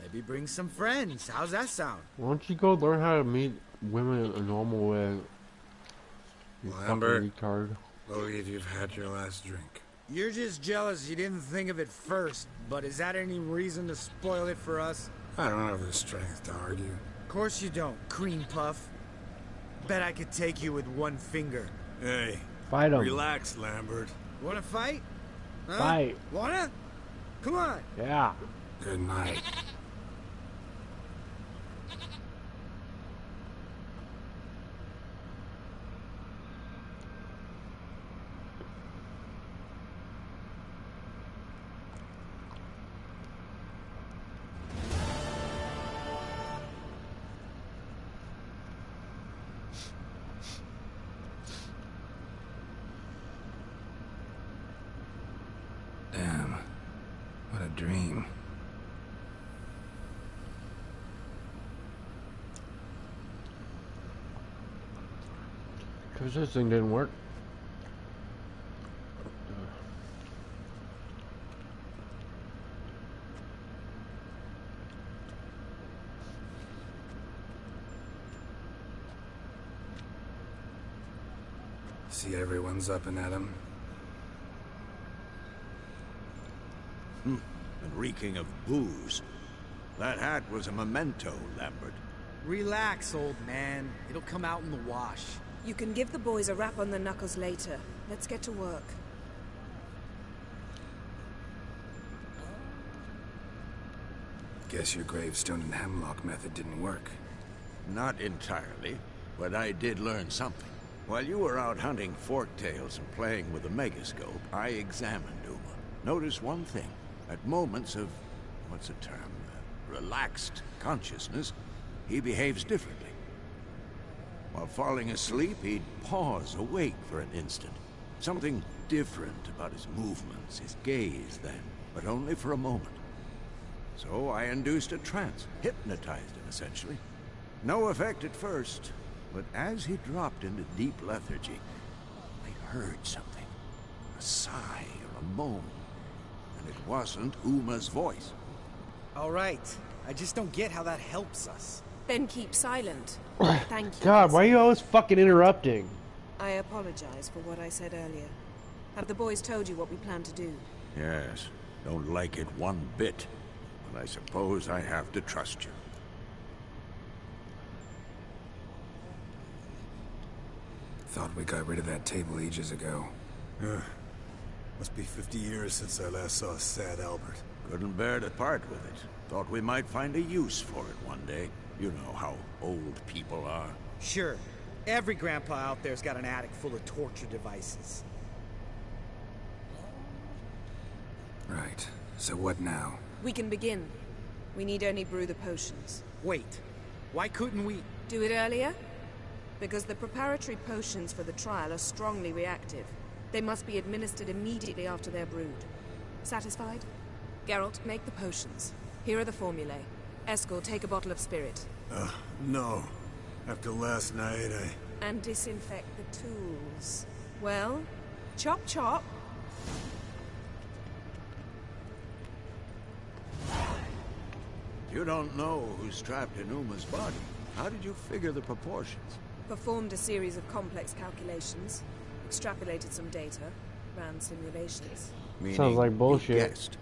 S4: Maybe bring some friends. How's that sound?
S2: Why don't you go learn how to meet women in a normal way? You
S5: Lambert,
S2: fucking retard.
S5: believe you've had your last drink.
S4: You're just jealous you didn't think of it first, but is that any reason to spoil it for us?
S5: I don't have the strength to argue.
S4: Of course you don't, cream puff. Bet I could take you with one finger.
S8: Hey,
S2: Fight him.
S8: relax, Lambert.
S4: Wanna fight? Huh?
S2: Fight.
S4: Wanna? Come on.
S2: Yeah.
S5: Good night. Damn. What a dream.
S2: Because this thing didn't work.
S5: See, everyone's up and at 'em.
S10: And reeking of booze. That hat was a memento, Lambert.
S4: Relax, old man. It'll come out in the wash.
S9: You can give the boys a rap on the knuckles later. Let's get to work.
S5: Guess your gravestone and hemlock method didn't work.
S10: Not entirely, but I did learn something. While you were out hunting forktails and playing with the megascope, I examined Uma. Notice one thing. At moments of, what's the term, relaxed consciousness, he behaves differently. While falling asleep, he'd pause awake for an instant. Something different about his movements, his gaze then, but only for a moment. So I induced a trance, hypnotized him essentially. No effect at first, but as he dropped into deep lethargy, I heard something. A sigh or a moan. And it wasn't Uma's voice.
S4: All right. I just don't get how that helps us.
S9: Then keep silent. Thank you.
S2: God, why are you always fucking interrupting?
S9: I apologize for what I said earlier. Have the boys told you what we plan to do?
S10: Yes. Don't like it one bit. But I suppose I have to trust you.
S5: Thought we got rid of that table ages ago.
S8: Must be 50 years since I last saw sad Albert.
S10: Couldn't bear to part with it. Thought we might find a use for it one day. You know how old people are.
S4: Sure. Every grandpa out there's got an attic full of torture devices.
S5: Right. So what now?
S9: We can begin. We need only brew the potions.
S4: Wait. Why couldn't we...
S9: Do it earlier? Because the preparatory potions for the trial are strongly reactive. They must be administered immediately after they're brewed. Satisfied? Geralt, make the potions. Here are the formulae. Eskel, take a bottle of spirit.
S8: No. After last night,
S9: And disinfect the tools. Well, chop chop.
S10: You don't know who's trapped in Uma's body. How did you figure the proportions?
S9: Performed a series of complex calculations. Extrapolated some data. Ran simulations.
S10: Meaning
S2: Sounds like bullshit.
S10: You guessed.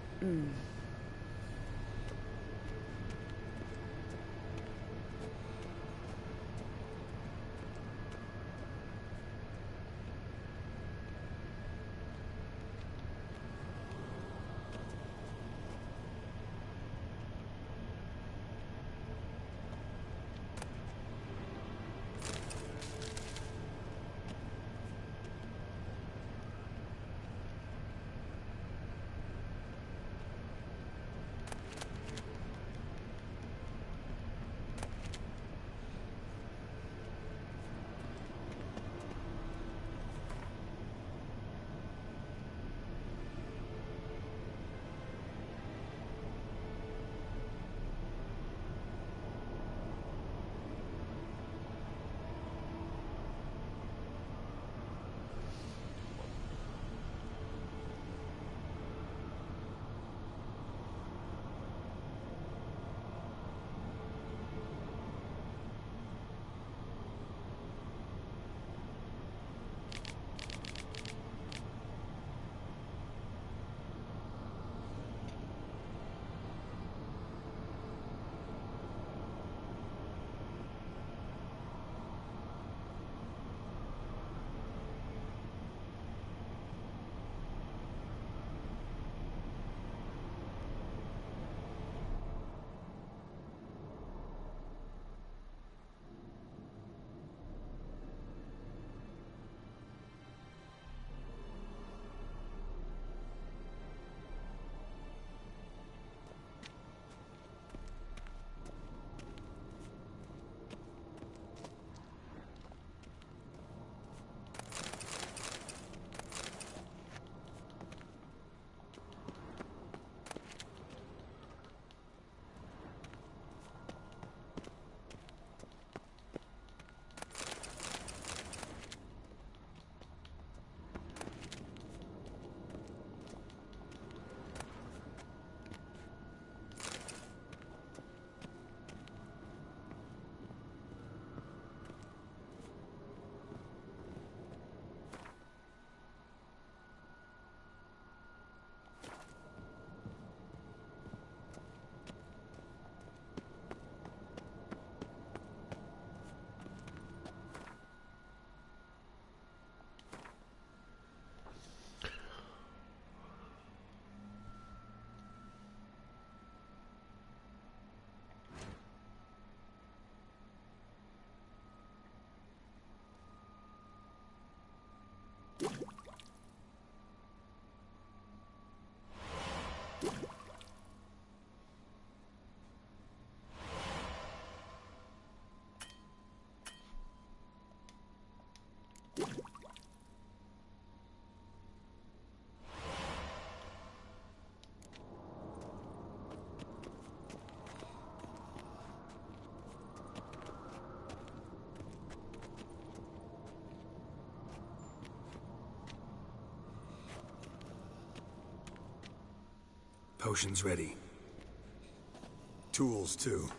S5: Potion's ready.
S8: Tools, too.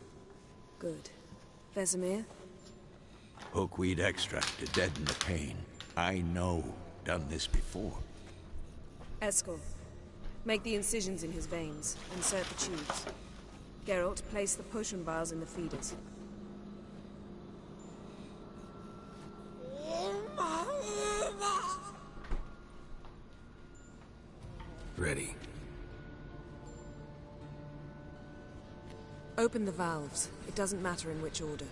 S9: Good. Vesemir?
S10: Hookweed extract to deaden the pain. I know. Done this before.
S9: Eskel, make the incisions in his veins. Insert the tubes. Geralt, place the potion vials in the feeders.
S5: Ready.
S9: Open the valves. It doesn't matter in which order.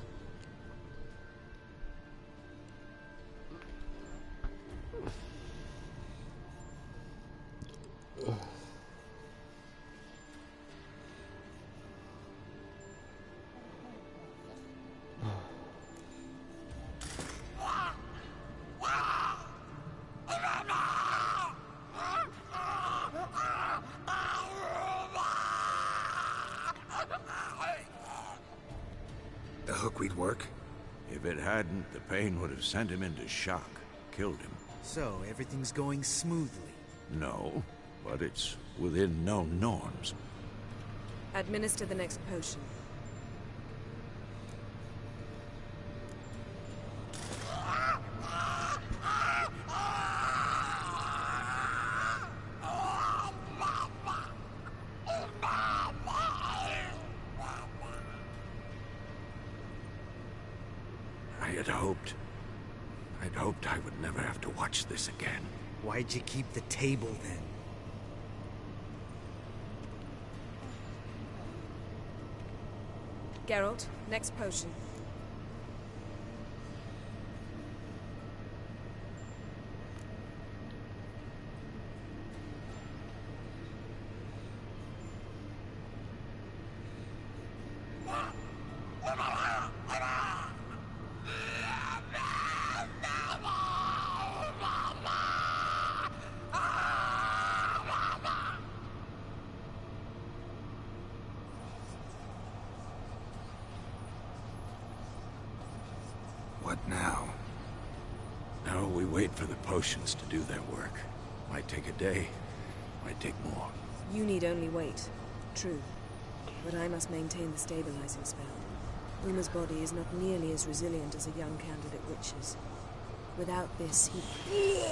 S5: The hookweed work?
S10: If it hadn't, the pain would have sent him into shock. Killed him.
S4: So, everything's going smoothly?
S10: No, but it's within known norms.
S9: Administer the next potion.
S10: I'd hoped I would never have to watch this again.
S4: Why'd you keep the table then?
S9: Geralt, next potion.
S5: What now?
S10: Now we wait for the potions to do their work. Might take a day, might take more.
S9: You need only wait. True. But I must maintain the stabilizing spell. Uma's body is not nearly as resilient as a young candidate witch's. Without this, he...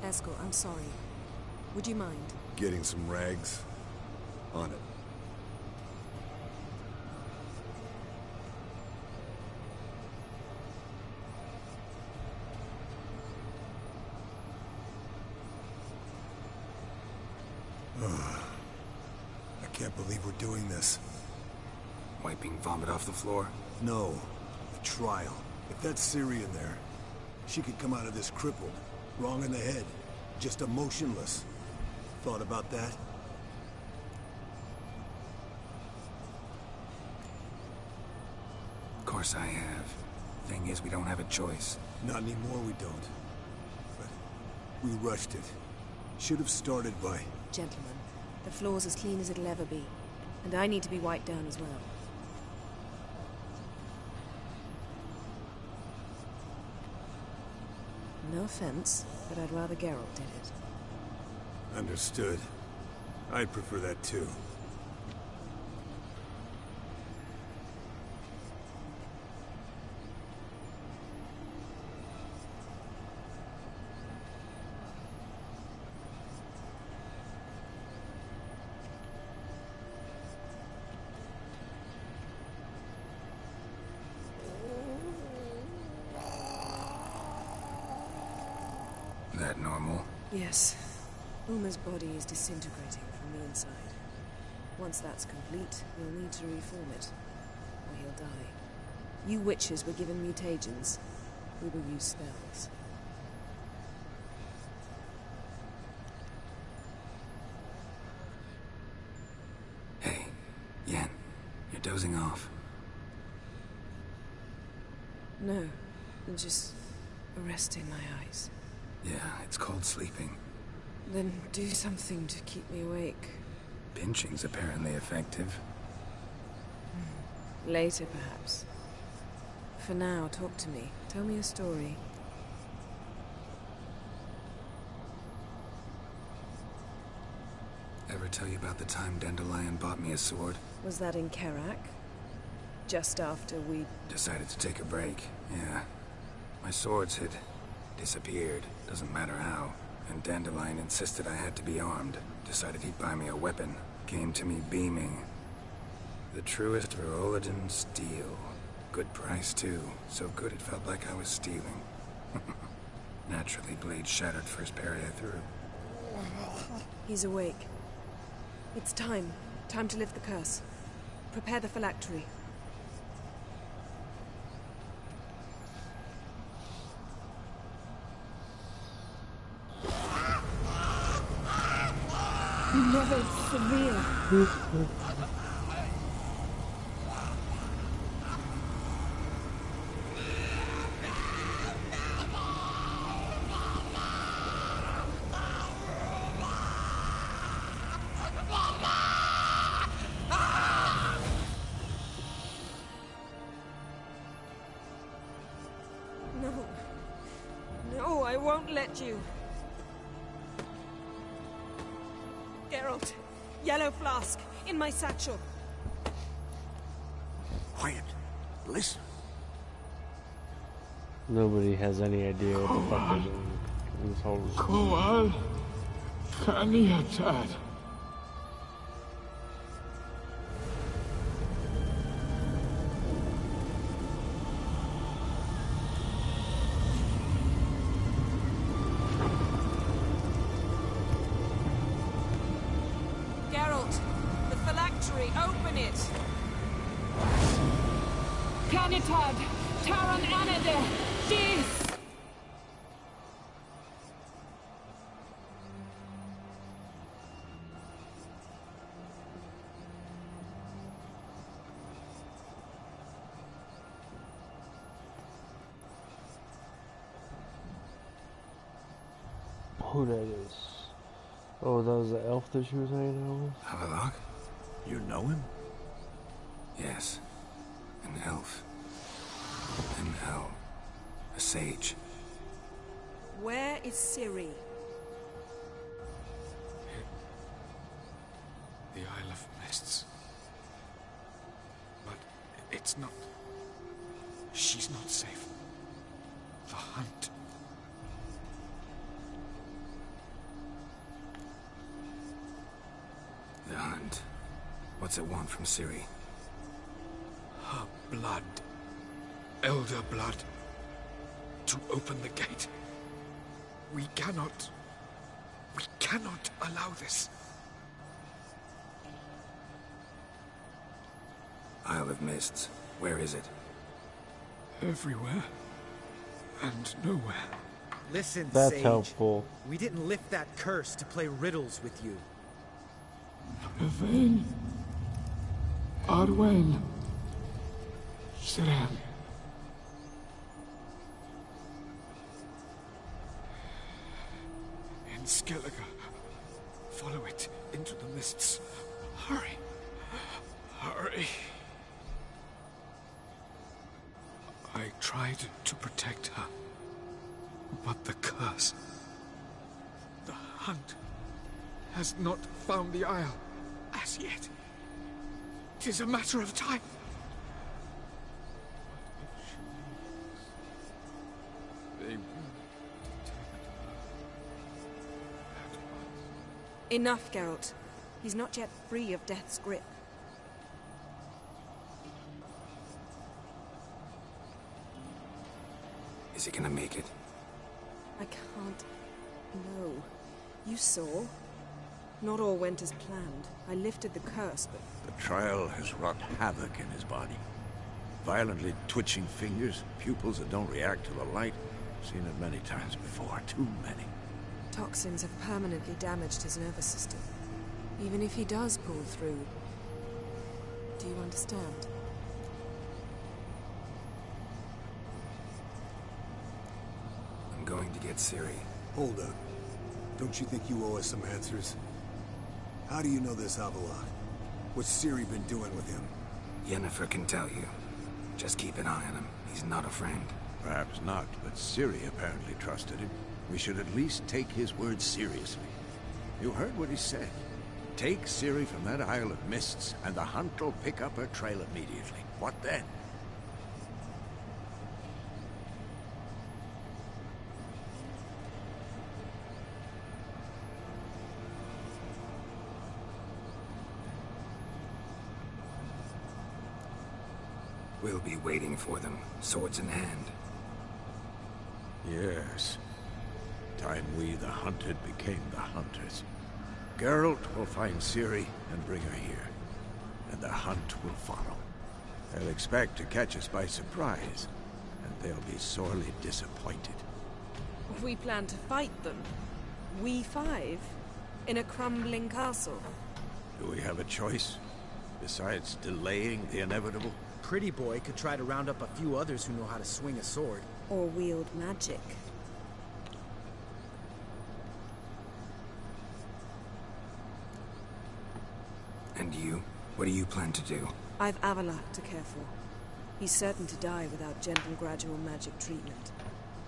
S9: Eskel, I'm sorry. Would you mind?
S8: Getting some rags? On it. I can't believe we're doing this.
S5: Wiping vomit off the floor?
S8: No. The trial. If that's Ciri in there, she could come out of this crippled. Wrong in the head. Just emotionless. Thought about that?
S5: Of course I have. Thing is, we don't have a choice.
S8: Not anymore, we don't. But we rushed it. Should have started by...
S9: Gentlemen, the floor's as clean as it'll ever be. And I need to be wiped down as well. No offense, but I'd rather Geralt did it.
S8: Understood. I'd prefer that too.
S5: That normal?
S9: Yes. Uma's body is disintegrating from the inside. Once that's complete, we'll need to reform it, or he'll die. You witches were given mutagens. We will use spells.
S5: Hey, Yen, you're dozing off.
S9: No, I'm just resting my eyes.
S5: Yeah, it's called sleeping.
S9: Then do something to keep me awake.
S5: Pinching's apparently effective.
S9: Later, perhaps. For now, talk to me. Tell me a story.
S5: tell you about the time Dandelion bought me a sword?
S9: Was that in Karak? Just after we...
S5: Decided to take a break, yeah. My swords had disappeared, doesn't matter how. And Dandelion insisted I had to be armed. Decided he'd buy me a weapon. Came to me beaming. The truest Verolidan steel. Good price, too. So good it felt like I was stealing. Naturally, blade shattered first parry I threw.
S9: He's awake. It's time. Time to lift the curse. Prepare the phylactery.
S11: Never severe.
S9: No. No, I won't let you. Geralt, yellow flask, in my satchel.
S10: Quiet. Listen.
S2: Nobody has any idea what the fuck is in this whole...
S7: Koal, Kaniatad.
S9: Geralt, the phylactery, open it!
S11: Canitad, Taran Anade, Dis!
S2: Who that is? Oh, that was the elf that she was hanging out with?
S5: Havelock?
S10: You know him?
S5: Yes. An elf. An elf. A sage.
S9: Where is Ciri?
S12: The Isle of Mists. But it's not... She's not safe. The hunt...
S5: The hunt. What's it want from Ciri?
S12: Her blood. Elder blood. To open the gate. We cannot allow this.
S5: Isle of Mists. Where is it?
S12: Everywhere. And nowhere.
S4: Listen,
S2: That's
S4: Sage.
S2: helpful.
S4: We didn't lift that curse to play riddles with you.
S7: Yvain. Arwen. Siren.
S12: In Skellige. Follow it into the mists. Hurry. Hurry. I tried to protect her. But the curse... The hunt... has not found the Isle. As yet. 'Tis a matter of time. They will detect her.
S9: Enough, Geralt. He's not yet free of death's grip.
S5: Is he gonna make it?
S9: I can't... No. You saw. Not all went as planned. I lifted the curse, but...
S10: The trial has wrought havoc in his body. Violently twitching fingers, pupils that don't react to the light. Seen it many times before, too many.
S9: Toxins have permanently damaged his nervous system. Even if he does pull through... Do you understand?
S5: I'm going to get Ciri.
S8: Hold up. Don't you think you owe us some answers? How do you know this Havelock? What's Ciri been doing with him?
S5: Yennefer can tell you. Just keep an eye on him. He's not a friend.
S10: Perhaps not, but Ciri apparently trusted him. We should at least take his words seriously. You heard what he said. Take Ciri from that Isle of Mists, and the hunt will pick up her trail immediately. What then?
S5: We'll be waiting for them, swords in hand.
S10: Yes. Time we, the hunted, became the hunters. Geralt will find Ciri and bring her here, and the hunt will follow. They'll expect to catch us by surprise, and they'll be sorely disappointed.
S9: We plan to fight them. We five? In a crumbling castle?
S10: Do we have a choice? Besides delaying the inevitable?
S4: Pretty Boy could try to round up a few others who know how to swing a sword.
S9: Or wield magic.
S5: And you? What do you plan to do?
S9: I've Avallac'h to care for. He's certain to die without gentle, gradual magic treatment.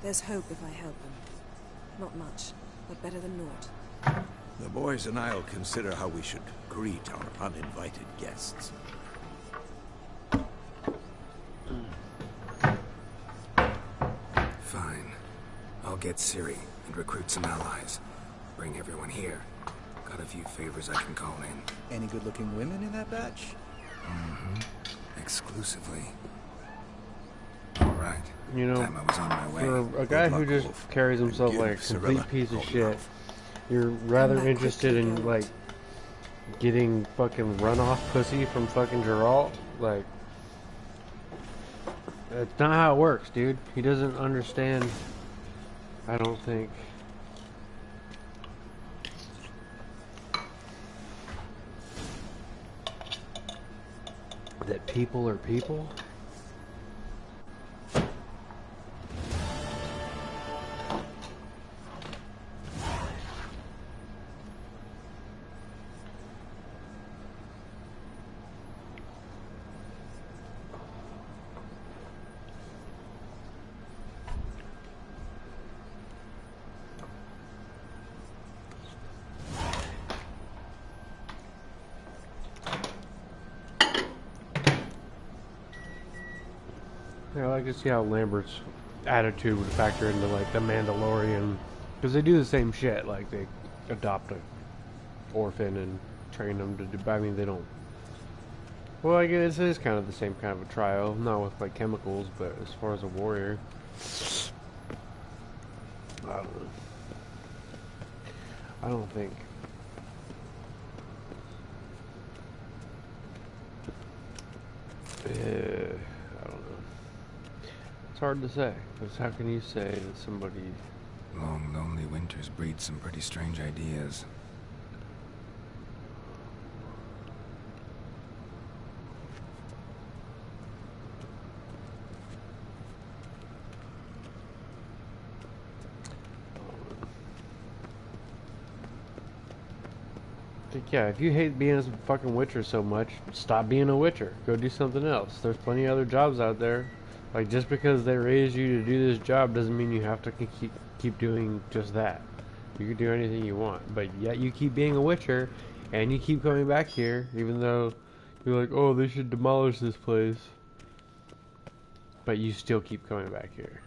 S9: There's hope if I help him. Not much, but better than naught.
S10: The boys and I'll consider how we should greet our uninvited guests.
S5: Fine. I'll get Ciri and recruit some allies. Bring everyone here. Got a few favors I can call in.
S4: Any good-looking women in that batch?
S5: Mm-hmm. Exclusively. Alright.
S2: You know,
S5: Time I was on my way.
S2: for a guy who just carries himself like a complete piece of shit, you're rather interested in, like, getting fucking runoff pussy from fucking Geralt? Like, that's not how it works, dude. He doesn't understand, I don't think. That people are people? Yeah, I like to see how Lambert's attitude would factor into, like, the Mandalorian, because they do the same shit. Like, they adopt a orphan and train them to do. I mean, they don't. Well, I guess it is kind of the same kind of a trial, not with like chemicals, but as far as a warrior, I don't know. I don't think. I don't know. It's hard to say, because how can you say that somebody...
S5: Long, lonely winters breed some pretty strange ideas.
S2: Yeah, if you hate being a fucking Witcher so much, stop being a Witcher. Go do something else. There's plenty of other jobs out there. Like, just because they raised you to do this job doesn't mean you have to keep doing just that. You can do anything you want. But yet you keep being a Witcher, and you keep coming back here, even though you're like, oh, they should demolish this place. But you still keep coming back here.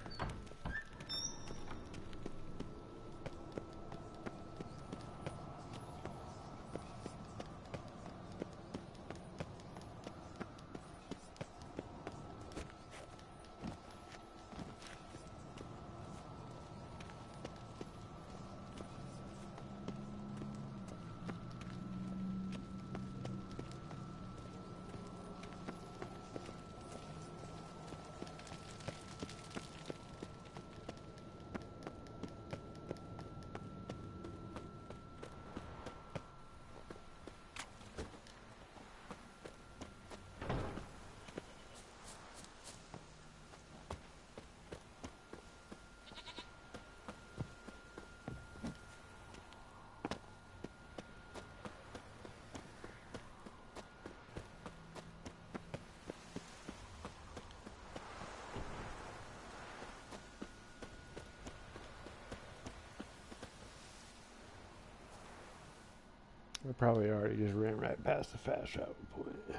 S2: I probably already just ran right past the fast travel point. Oh,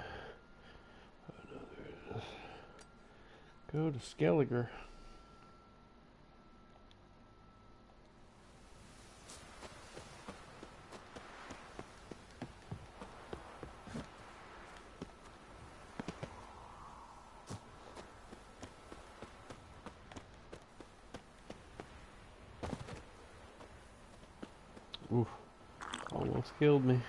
S2: no, there it is. Go to Skelliger. Oof, almost killed me.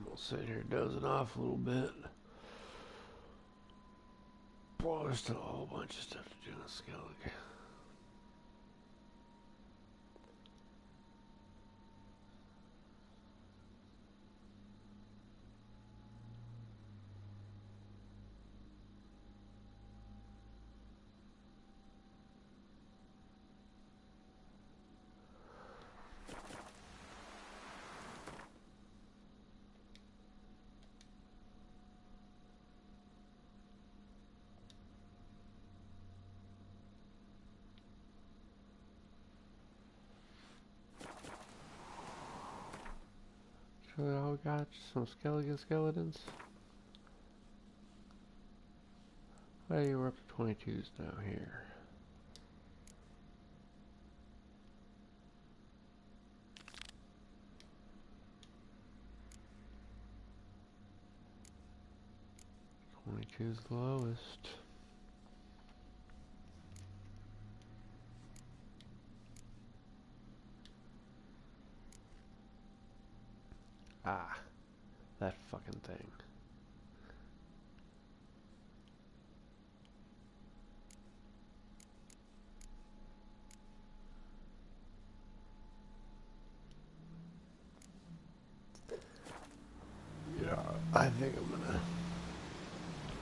S2: We'll sit here dozing off a little bit. Boy, there's still a whole bunch of stuff to do in Skellig. So all we got, just some Skelligan skeletons. Well, we're up to 22s now here. Two's the lowest. Ah, that fucking thing. Yeah, I think I'm gonna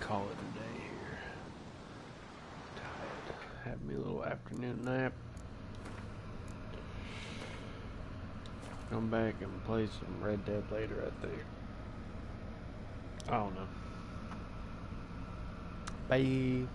S2: call it a day here. Tired. Have me a little afternoon nap. Come back and play some Red Dead later, I think. I don't know. Bye.